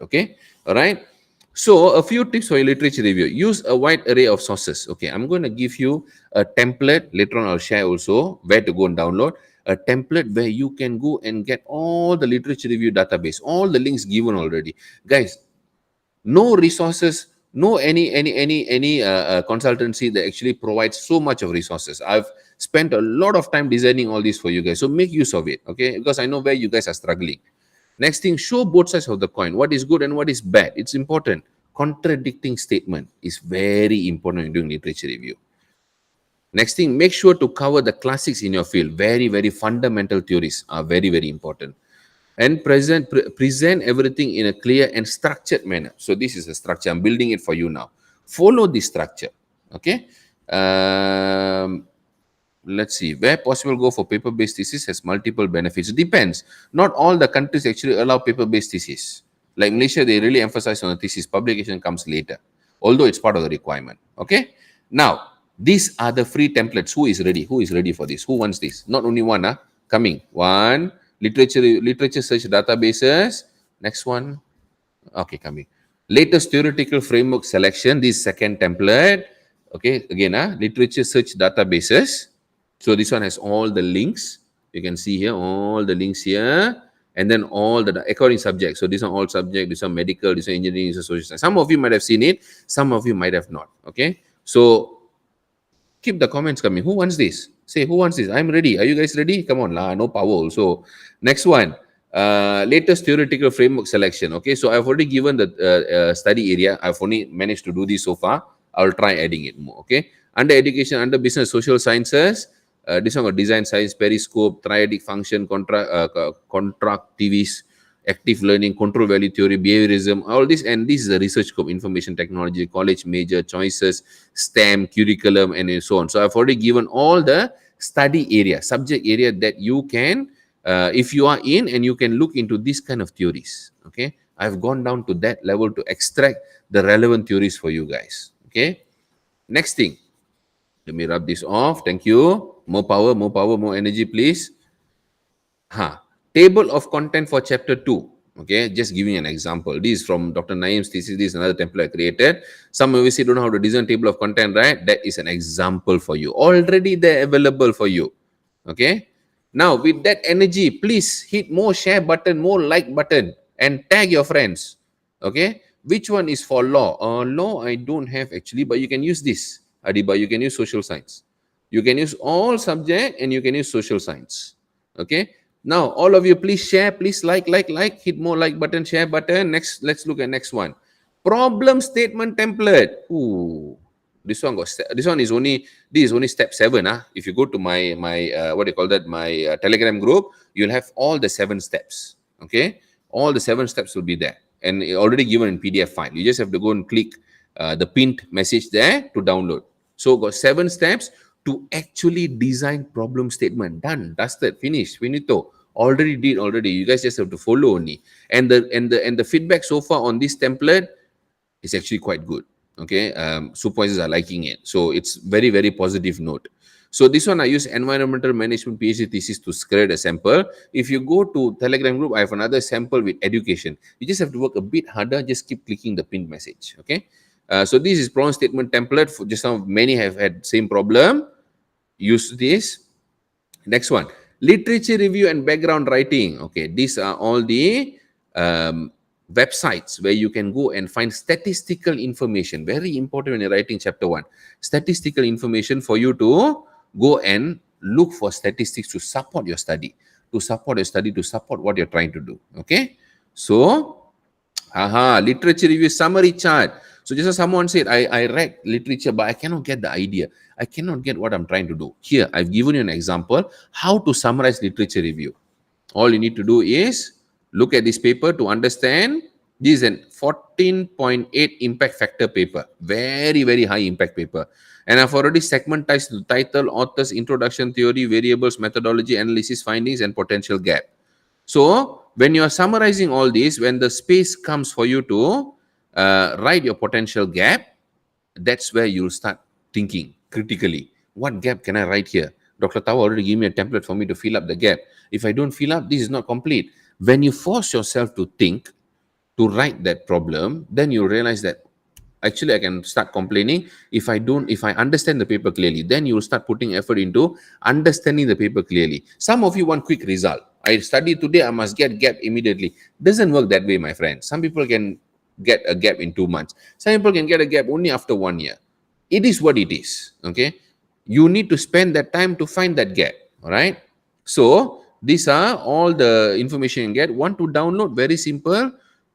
Okay, all right. So a few tips for your literature review. Use a wide array of sources. Okay, I'm going to give you a template. Later on, I'll share also where to go and download a template where you can go and get all the literature review database, all the links given already. Guys, no resources, no any consultancy that actually provides so much of resources. I've spent a lot of time designing all this for you guys. So make use of it, okay? Because I know where you guys are struggling. Next thing, show both sides of the coin. What is good and what is bad. It's important. Contradicting statement is very important in doing literature review. Next thing, make sure to cover the classics in your field. Very, very fundamental theories are very, very important. And present everything in a clear and structured manner. So this is a structure. I'm building it for you now. Follow this structure. Okay. Let's see. Where possible, go for paper-based thesis has multiple benefits. It depends. Not all the countries actually allow paper-based thesis. Like Malaysia, they really emphasize on the thesis. Publication comes later, although it's part of the requirement. Okay. Now, these are the free templates. Who is ready? Who is ready for this? Who wants this? Not only one. Coming. One. Literature search databases. Next one. Okay, coming. Latest theoretical framework selection. This second template. Okay, again, literature search databases. So this one has all the links. You can see here, all the links here. And then all the according subject. So this one all subject, this one medical, this one engineering, this one social science. Some of you might have seen it. Some of you might have not. Okay. So keep the comments coming. Who wants this? Say, who wants this? I'm ready. Are you guys ready? Come on, no power. So next one, latest theoretical framework selection. Okay, so I've already given the study area. I've only managed to do this so far. I'll try adding it more. Okay, under education, under business, social sciences. This one got design science, periscope, triadic function, contractivists, active learning, control value theory, behaviorism, all this. And this is the research scope, information technology, college major, choices, STEM, curriculum, and so on. So I've already given all the study area, subject area that you can, if you are in, and you can look into this kind of theories. Okay, I've gone down to that level to extract the relevant theories for you guys. Okay, next thing. Let me rub this off. Thank you. More power, more energy, please. Table of content for chapter 2. Okay, just giving an example. This is from Dr. Naeem's thesis. This is another template I created. Some of you don't know how to design table of content, right? That is an example for you. Already there available for you. Okay. Now, with that energy, please hit more share button, more like button, and tag your friends. Okay. Which one is for law? Law, I don't have actually, but you can use this. Adiba, you can use social science. You can use all subject and you can use social science. Okay. Now, all of you, please share, please like, hit more like button, share button. Next, let's look at next one. Problem statement template. Ooh, this one is only step 7. If you go to my what do you call that? My Telegram group, you'll have all the 7 steps. Okay, all the 7 steps will be there and already given in PDF file. You just have to go and click the pinned message there to download. So got 7 steps to actually design problem statement. Done, dusted, finished, finito. Already did. You guys just have to follow only. And the feedback so far on this template is actually quite good. Okay, supervisors are liking it. So it's very, very positive note. So this one I use environmental management PhD thesis to create a sample. If you go to Telegram group, I have another sample with education. You just have to work a bit harder. Just keep clicking the pinned message. Okay. So this is problem statement template. For just now, many have had same problem. Use this. Next one, literature review and background writing. Okay, these are all the websites where you can go and find statistical information. Very important when you're writing chapter 1. Statistical information for you to go and look for statistics to support your study, to support what you're trying to do. Okay, so literature review summary chart. So just as someone said, I read literature, but I cannot get the idea. I cannot get what I'm trying to do. Here, I've given you an example, how to summarize literature review. All you need to do is look at this paper to understand. This is a 14.8 impact factor paper. Very, very high impact paper. And I've already segmentized the title, authors, introduction, theory, variables, methodology, analysis, findings, and potential gap. So when you are summarizing all this, when the space comes for you to write your potential gap, that's where you'll start thinking critically. What gap can I write here? Dr. Tawa already gave me a template for me to fill up the gap. If I don't fill up, this is not complete. When you force yourself to think, to write that problem, then you realize that actually I can start complaining if I understand the paper clearly. Then you will start putting effort into understanding the paper clearly. Some of you want quick result. I study today, I must get gap immediately. Doesn't work that way, my friend. Some people can get a gap in 2 months. Some people can get a gap only after 1 year. It is what it is. Okay, you need to spend that time to find that gap. All right. So these are all the information you get. Want to download? Very simple.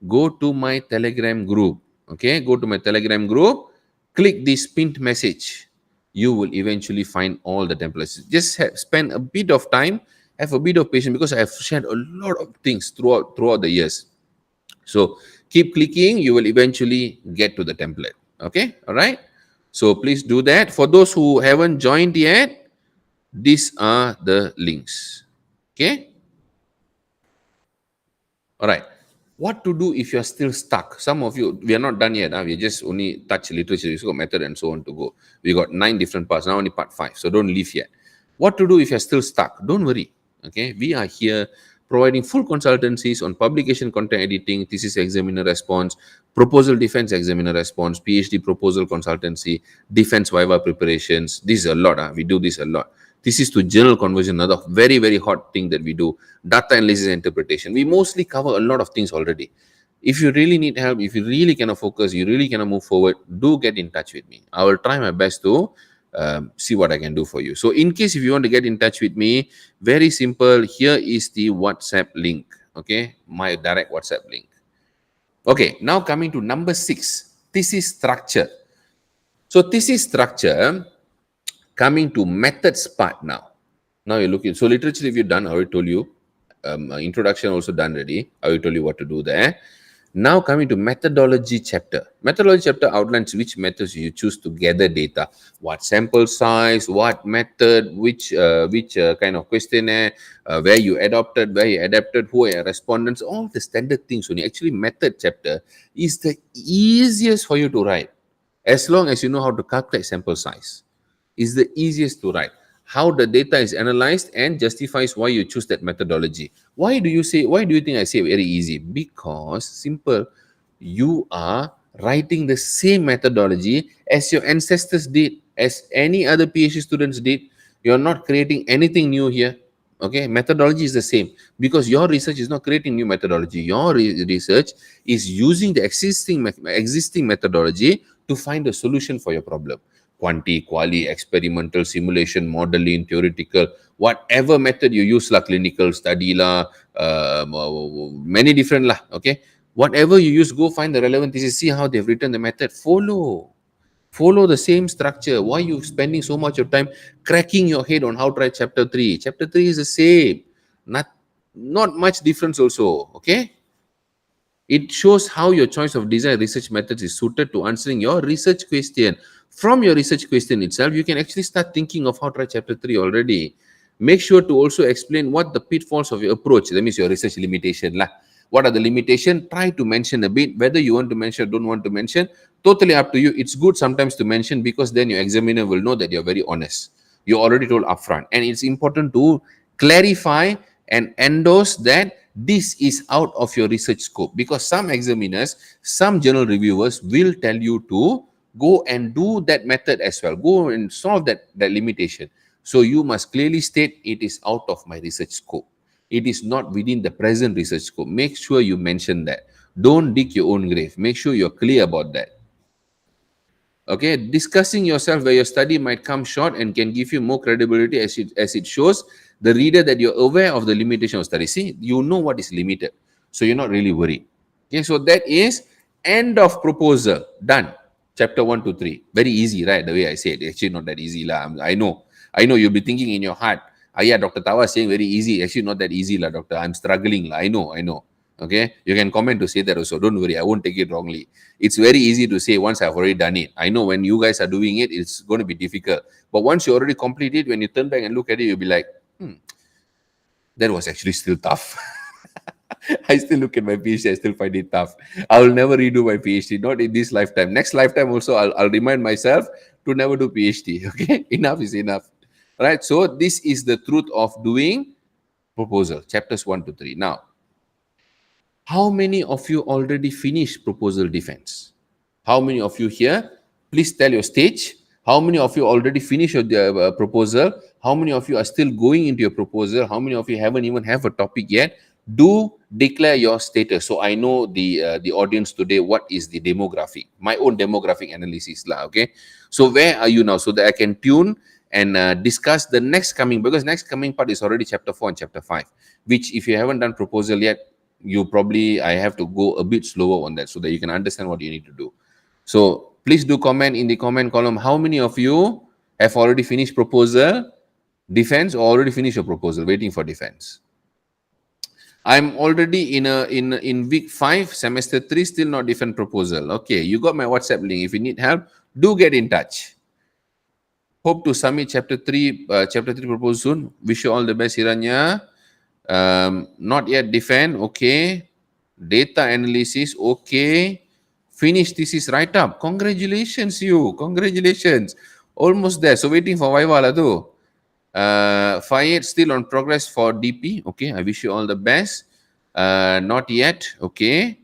Go to my Telegram group. Okay, go to my Telegram group. Click this pinned message. You will eventually find all the templates. Just spend a bit of time. Have a bit of patience because I have shared a lot of things throughout the years. So keep clicking, you will eventually get to the template. Okay, all right. So please do that. For those who haven't joined yet, these are the links. Okay. All right. What to do if you are still stuck? Some of you, we are not done yet. We just only touch literature, we got method and so on to go. We got 9 different parts, now only part 5. So don't leave yet. What to do if you're still stuck? Don't worry. Okay, we are here providing full consultancies on publication content editing, thesis examiner response, proposal defense examiner response, PhD proposal consultancy, defense viva preparations. This is a lot. We do this a lot. Thesis to journal conversion, another very, very hot thing that we do. Data analysis and interpretation. We mostly cover a lot of things already. If you really need help, if you really cannot focus, you really cannot move forward, do get in touch with me. I will try my best to see what I can do for you. So in case if you want to get in touch with me, very simple. Here is the WhatsApp link. Okay, my direct WhatsApp link. Okay, now coming to number 6, thesis structure. So thesis structure, coming to methods part now. Now you're looking. So literature review done. I already told you. Introduction also done already. I already told you what to do there. Now coming to methodology chapter. Methodology chapter outlines which methods you choose to gather data. What sample size, what method, which kind of questionnaire, where you adopted, where you adapted, who are respondents, all the standard things only. Actually, method chapter is the easiest for you to write. As long as you know how to calculate sample size. Is the easiest to write. How the data is analyzed and justifies why you choose that methodology. Why do you think I say very easy? Because simple, you are writing the same methodology as your ancestors did, as any other PhD students did. You're not creating anything new here. Okay, methodology is the same because your research is not creating new methodology. Your research is using the existing methodology to find a solution for your problem. Quanti, quali, experimental, simulation, modeling, theoretical, whatever method you use, clinical study, many different okay. Whatever you use, go find the relevant thesis, see how they've written the method, follow the same structure. Why are you spending so much of time cracking your head on how to write chapter 3? Chapter 3 is the same, not much difference also, okay. It shows how your choice of design research methods is suited to answering your research question. From your research question itself, you can actually start thinking of how to write chapter 3 already. Make sure to also explain what the pitfalls of your approach, that means your research limitation. What are the limitations? Try to mention a bit. Whether you want to mention or don't want to mention, totally up to you. It's good sometimes to mention because then your examiner will know that you're very honest. You already told upfront. And it's important to clarify and endorse that this is out of your research scope, because some examiners, some journal reviewers will tell you to go and do that method as well. Go and solve that limitation. So you must clearly state it is out of my research scope. It is not within the present research scope. Make sure you mention that. Don't dig your own grave. Make sure you're clear about that. Okay, discussing yourself where your study might come short and can give you more credibility as it shows the reader that you're aware of the limitation of study. See, you know what is limited, so you're not really worried. Okay, so that is end of proposal. Done. Chapter 1 to 3. Very easy, right? The way I said, actually not that easy lah. I know you'll be thinking in your heart, yeah, Dr. Tawa saying very easy. Actually not that easy lah, doctor. I'm struggling lah. I know. Okay, you can comment to say that also. Don't worry, I won't take it wrongly. It's very easy to say once I've already done it. I know when you guys are doing it, it's going to be difficult. But once you already complete it, when you turn back and look at it, you'll be like, that was actually still tough. I still look at my PhD, I still find it tough. I will never redo my PhD, not in this lifetime. Next lifetime also, I'll remind myself to never do PhD. Okay, enough is enough. Right, so this is the truth of doing proposal, chapters 1 to 3. Now, how many of you already finished proposal defense? How many of you here? Please tell your stage. How many of you already finished your proposal? How many of you are still going into your proposal? How many of you haven't even have a topic yet? Do declare your status. So I know the audience today, what is the demographic? My own demographic analysis lah. Okay. So where are you now? So that I can tune and discuss the next coming, because next coming part is already chapter 4 and chapter 5, which if you haven't done proposal yet, I have to go a bit slower on that so that you can understand what you need to do. So please do comment in the comment column. How many of you have already finished proposal, defense, or already finished your proposal, waiting for defense? I'm already in week 5, semester 3, still not defense proposal. Okay, you got my WhatsApp link. If you need help, do get in touch. Hope to submit chapter 3 proposal soon. Wish you all the best, Hiranya. Not yet defend, okay. Data analysis, okay. Finish thesis write-up. Congratulations, you. Congratulations. Almost there. So waiting for Viva lah tu. Fayed still on progress for DP. Okay, I wish you all the best. Not yet, okay.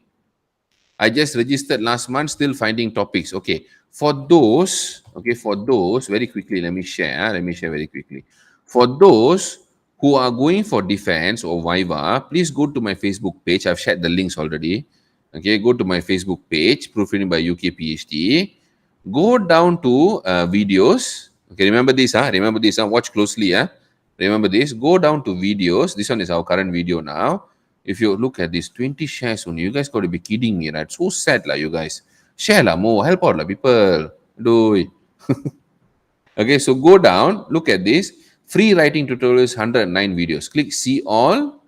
I just registered last month, still finding topics. Okay, for those, very quickly, let me share very quickly. For those who are going for defense or Viva, please go to my Facebook page. I've shared the links already. Okay, go to my Facebook page, Proofreading by UK PhD. Go down to videos. Okay, remember this, watch closely, remember this. Go down to videos. This one is our current video now. If you look at this, 20 shares only. You guys got to be kidding me, right? So sad lah, you guys. Share lah more, help out lah, people. Do. Okay, so go down, look at this. Free writing tutorials, 109 videos. Click see all.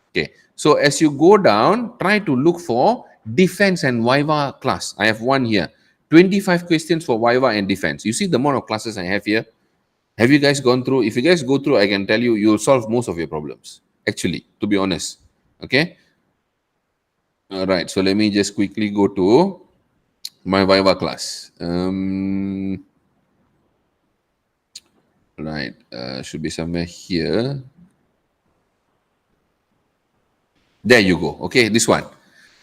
Okay, so as you go down, try to look for defense and Viva class. I have one here. 25 questions for Viva and defense. You see the amount of classes I have here? Have you guys gone through? If you guys go through, I can tell you, you'll solve most of your problems. Actually, to be honest. Okay. All right. So let me just quickly go to my Viva class. Right, should be somewhere here. There you go. Okay, this one.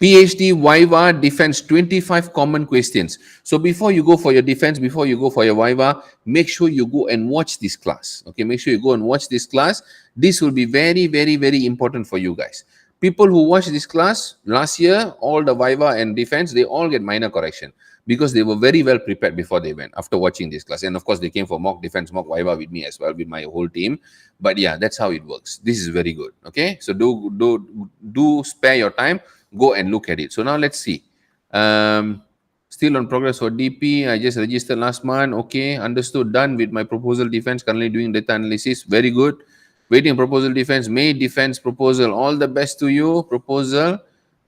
PhD Viva Defense 25 common questions. So before you go for your defense, before you go for your Viva, make sure you go and watch this class. Okay, make sure you go and watch this class. This will be very, very, very important for you guys. People who watch this class last year, all the Viva and defense, they all get minor correction, because they were very well prepared before they went, after watching this class. And of course, they came for mock defense, mock Viva with me as well, with my whole team. But yeah, that's how it works. This is very good. Okay, so do spare your time, go and look at it. So now let's see. Still on progress for DP. I just registered last month. Okay, understood. Done with my proposal defense. Currently doing data analysis. Very good. Waiting proposal defense. May defense proposal. All the best to you. Proposal.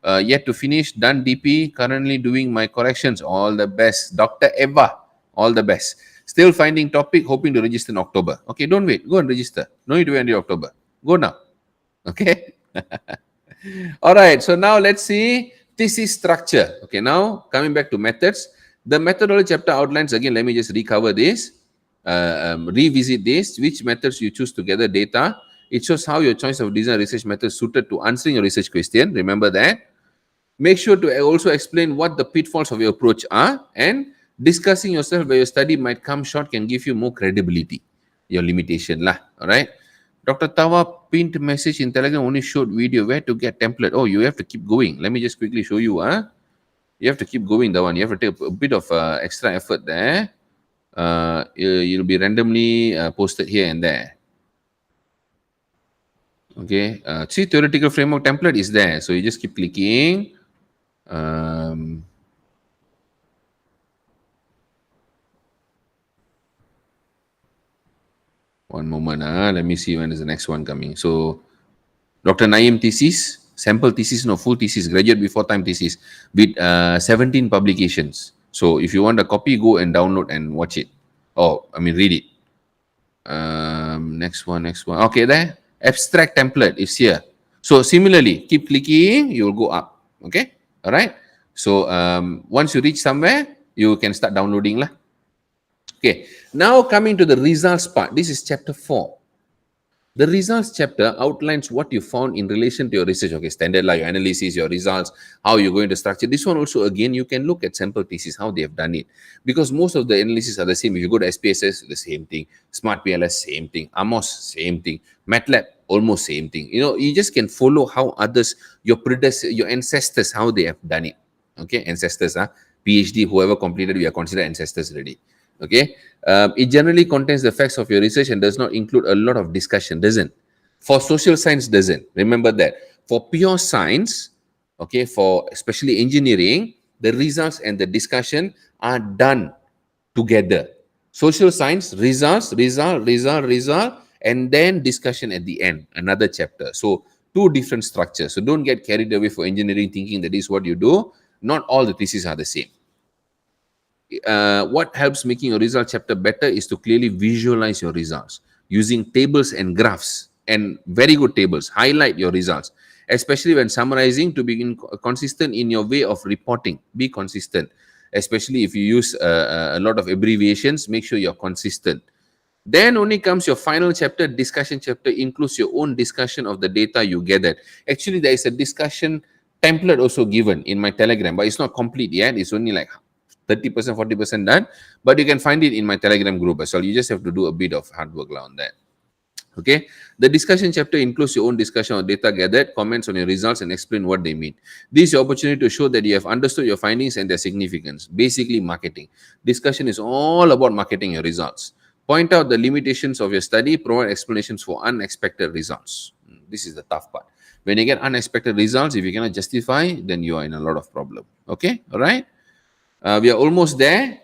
Yet to finish. Done DP. Currently doing my corrections. All the best. Dr. Eva. All the best. Still finding topic. Hoping to register in October. Okay, don't wait. Go and register. No need to wait until October. Go now. Okay. All right. So now let's see thesis structure. Okay. Now coming back to methods. The methodology chapter outlines. Again, let me just recover this. Revisit this. Which methods you choose to gather data. It shows how your choice of design research method is suited to answering your research question. Remember that. Make sure to also explain what the pitfalls of your approach are, and discussing yourself where your study might come short can give you more credibility. Your limitation lah. All right. Dr. Tawa pinned message in Telegram only showed video. Where to get template? Oh, you have to keep going. Let me just quickly show you. You have to keep going, that one. You have to take a bit of extra effort there. It'll be randomly posted here and there. Okay. See, theoretical framework template is there. So you just keep clicking. One moment. Let me see when is the next one coming. So, Dr. Naim thesis, sample thesis, no, full thesis, graduate before time thesis with 17 publications. So, if you want a copy, go and download and watch it. Oh, I mean, read it. Next one. Okay, there. Abstract template is here. So, similarly, keep clicking, you will go up. Okay, all right. So, once you reach somewhere, you can start downloading lah. Okay, now coming to the results part. This is chapter 4. The results chapter outlines what you found in relation to your research. Okay, standard like your analysis, your results, how you're going to structure. This one also, again, you can look at sample thesis, how they have done it. Because most of the analysis are the same. If you go to SPSS, the same thing. Smart PLS, same thing. Amos, same thing. MATLAB, almost same thing. You know, you just can follow how others, your predecessors, your ancestors, how they have done it. Okay, ancestors, PhD, whoever completed, we are considered ancestors already. Okay, it generally contains the facts of your research and does not include a lot of discussion. Doesn't. For social science, doesn't. Remember that. For pure science, okay, for especially engineering, the results and the discussion are done together. Social science, results, result, and then discussion at the end, another chapter. So two different structures. So don't get carried away for engineering thinking that is what you do. Not all the theses are the same. What helps making your result chapter better is to clearly visualize your results using tables and graphs, and very good tables. Highlight your results, especially when summarizing, to be consistent in your way of reporting. Be consistent, especially if you use a lot of abbreviations. Make sure you're consistent. Then only comes your final chapter. Discussion chapter includes your own discussion of the data you gathered. Actually, there is a discussion template also given in my Telegram, but it's not complete yet. It's only like 30%, 40% done, but you can find it in my Telegram group as well. You just have to do a bit of hard work on that. Okay, the discussion chapter includes your own discussion of data gathered, comments on your results, and explain what they mean. This is your opportunity to show that you have understood your findings and their significance. Basically, marketing. Discussion is all about marketing your results. Point out the limitations of your study, provide explanations for unexpected results. This is the tough part. When you get unexpected results, if you cannot justify, then you are in a lot of problem. Okay, all right? We are almost there.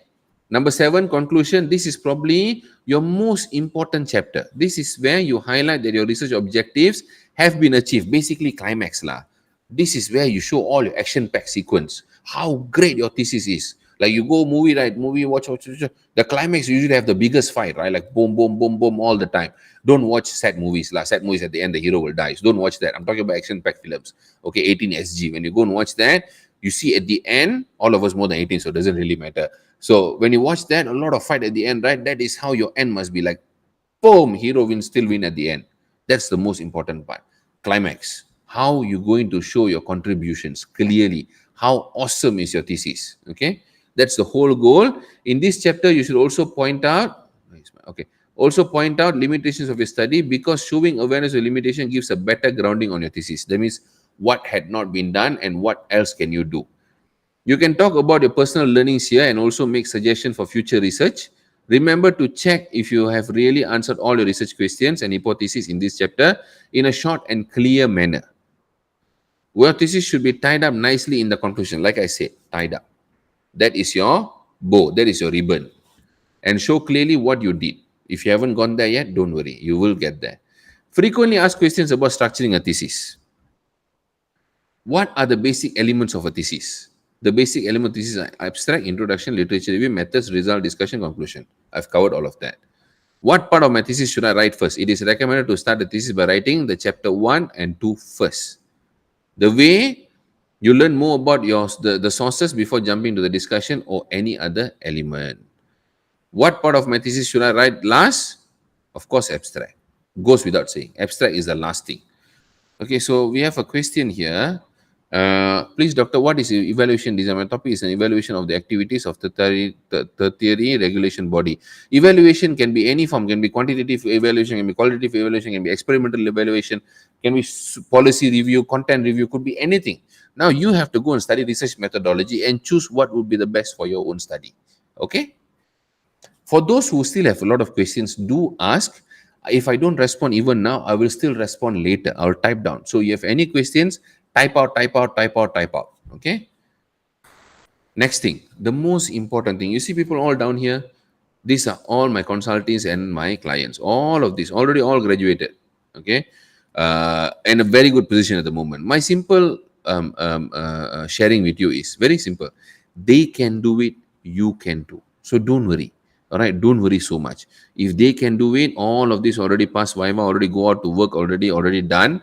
Number 7, conclusion. This is probably your most important chapter. This is where you highlight that your research objectives have been achieved. Basically, climax lah. This is where you show all your action-packed sequence. How great your thesis is. Like you go movie, right? Movie, watch. The climax usually have the biggest fight, right? Like boom, boom, boom, boom all the time. Don't watch sad movies lah. Sad movies at the end, the hero will die. So don't watch that. I'm talking about action-packed films. Okay, 18 SG. When you go and watch that, you see at the end, all of us more than 18, so it doesn't really matter. So when you watch that, a lot of fight at the end, right? That is how your end must be like, boom, hero still win at the end. That's the most important part. Climax. How you going to show your contributions clearly. How awesome is your thesis, okay? That's the whole goal. In this chapter, you should also point out, also point out limitations of your study, because showing awareness of limitation gives a better grounding on your thesis. That means what had not been done and what else can you do. You can talk about your personal learnings here and also make suggestions for future research. Remember to check if you have really answered all your research questions and hypotheses in this chapter in a short and clear manner. Your thesis should be tied up nicely in the conclusion. Like I said, tied up. That is your bow, that is your ribbon. And show clearly what you did. If you haven't gone there yet, don't worry, you will get there. Frequently asked questions about structuring a thesis. What are the basic elements of a thesis? The basic element of thesis are abstract, introduction, literature review, methods, result, discussion, conclusion. I've covered all of that. What part of my thesis should I write first? It is recommended to start the thesis by writing the chapter 1 and 2 first. The way you learn more about the sources before jumping to the discussion or any other element. What part of my thesis should I write last? Of course, abstract. Goes without saying. Abstract is the last thing. Okay, so we have a question here. Please, doctor, what is evaluation design? My topic is an evaluation of the activities of the tertiary regulation body. Evaluation can be any form, can be quantitative evaluation, can be qualitative evaluation, can be experimental evaluation, can be policy review, content review, could be anything. Now you have to go and study research methodology and choose what would be the best for your own study. Okay? For those who still have a lot of questions, do ask. If I don't respond even now, I will still respond later. I'll type down. So you have any questions, type out, type out, type out, type out. Okay. Next thing, the most important thing. You see people all down here. These are all my consultants and my clients. All of these already all graduated. Okay. In a very good position at the moment. My simple sharing with you is very simple. They can do it, you can do. So don't worry. All right, don't worry so much. If they can do it, all of this already passed Viva, already go out to work, already done.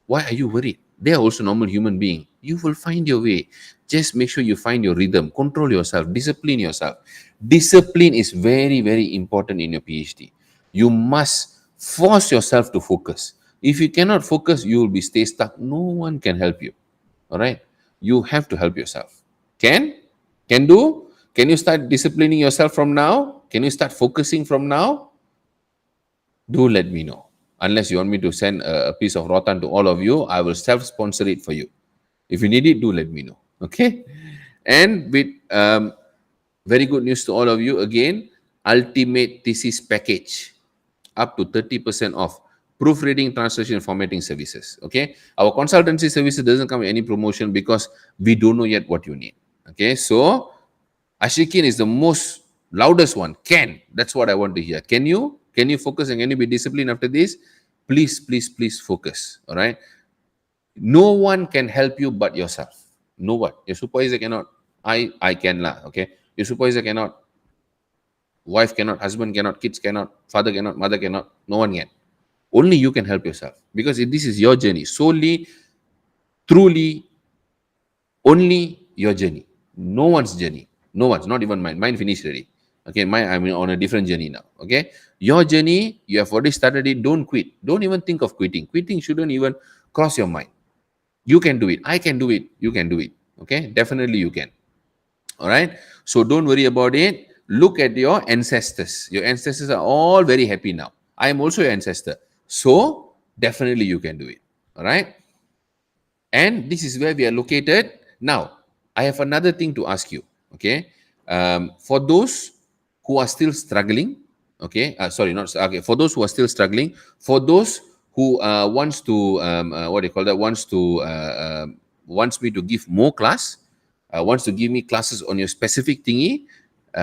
Why are you worried? They are also normal human being. You will find your way. Just make sure you find your rhythm. Control yourself. Discipline yourself. Discipline is very, very important in your PhD. You must force yourself to focus. If you cannot focus, you will be stay stuck. No one can help you. All right. You have to help yourself. Can? Can do? Can you start disciplining yourself from now? Can you start focusing from now? Do let me know. Unless you want me to send a piece of rotan to all of you, I will self-sponsor it for you. If you need it, do let me know. Okay? And with very good news to all of you again, ultimate thesis package up to 30% off proofreading, translation, formatting services. Okay? Our consultancy services doesn't come with any promotion because we don't know yet what you need. Okay? So, Ashikin is the most loudest one. Can. That's what I want to hear. Can you? Can you focus and can you be disciplined after this? Please, please, please focus. All right. No one can help you but yourself. No one. Your supervisor cannot. I can lah. Okay. Your supervisor cannot. Wife cannot. Husband cannot. Kids cannot. Father cannot. Mother cannot. No one can. Only you can help yourself because this is your journey. Solely, truly, only your journey. No one's journey. No one's. Not even mine. Mine finished already. Okay, I'm on a different journey now. Okay, your journey, you have already started it. Don't quit. Don't even think of quitting. Quitting shouldn't even cross your mind. You can do it. I can do it. You can do it. Okay, definitely you can. All right. So don't worry about it. Look at your ancestors. Your ancestors are all very happy now. I am also your ancestor. So definitely you can do it. All right. And this is where we are located. Now, I have another thing to ask you. Okay. For those who are still struggling, okay, sorry, not okay. For those who are still struggling, for those who wants to what do you call that? Wants me to give more class, wants to give me classes on your specific thingy,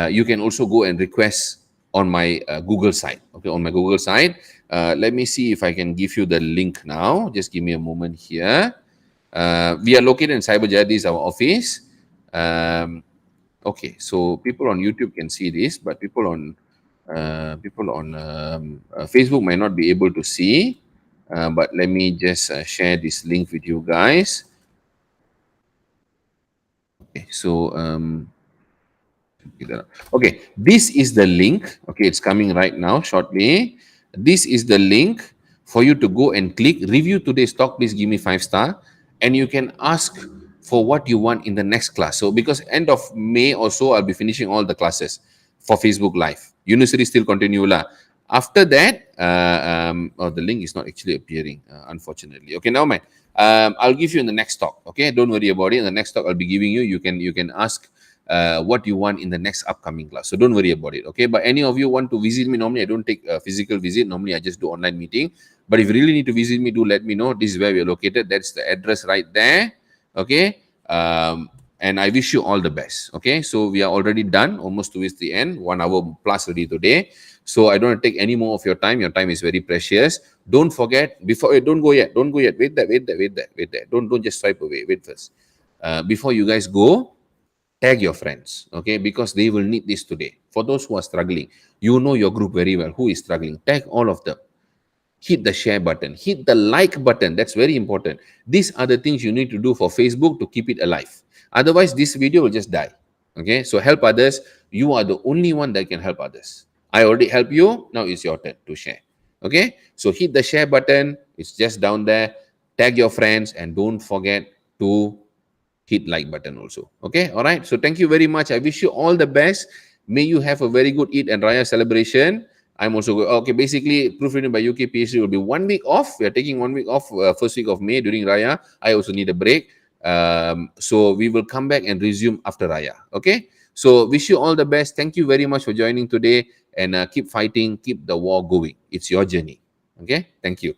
you can also go and request on my Google site. Okay, on my Google site. Let me see if I can give you the link now. Just give me a moment here. We are located in Cyberjaya. This is our office. Okay, so people on YouTube can see this, but people on Facebook might not be able to see. But let me just share this link with you guys. Okay, so okay, this is the link. Okay, it's coming right now shortly. This is the link for you to go and click review today's talk. Please give me 5-star, and you can ask for what you want in the next class. So because end of May or so, I'll be finishing all the classes for Facebook Live. University still continue lah. After that, the link is not actually appearing, unfortunately. Okay, now mind. I'll give you in the next talk. Okay, don't worry about it. In the next talk I'll be giving you, you can ask what you want in the next upcoming class. So don't worry about it. Okay, but any of you want to visit me, normally I don't take a physical visit. Normally I just do online meeting. But if you really need to visit me, do let me know. This is where we are located. That's the address right there. Okay, and I wish you all the best. Okay, so we are already done, almost towards the end. 1 hour plus already today. So I don't want to take any more of your time. Your time is very precious. Don't forget, before don't go yet. Don't go yet. Wait there. Don't just swipe away. Wait first. Before you guys go, tag your friends, okay? Because they will need this today. For those who are struggling, you know your group very well. Who is struggling? Tag all of them. Hit the share button. Hit the like button. That's very important. These are the things you need to do for Facebook to keep it alive. Otherwise, this video will just die. Okay? So help others. You are the only one that can help others. I already helped you. Now it's your turn to share. Okay, so hit the share button. It's just down there. Tag your friends and don't forget to hit like button also. Okay, all right. So thank you very much. I wish you all the best. May you have a very good Eid and Raya celebration. I'm also okay. Basically, proofreading by UK PhD will be 1 week off. We are taking 1 week off, first week of May during Raya. I also need a break. So we will come back and resume after Raya. Okay. So wish you all the best. Thank you very much for joining today, and keep fighting, keep the war going. It's your journey. Okay. Thank you.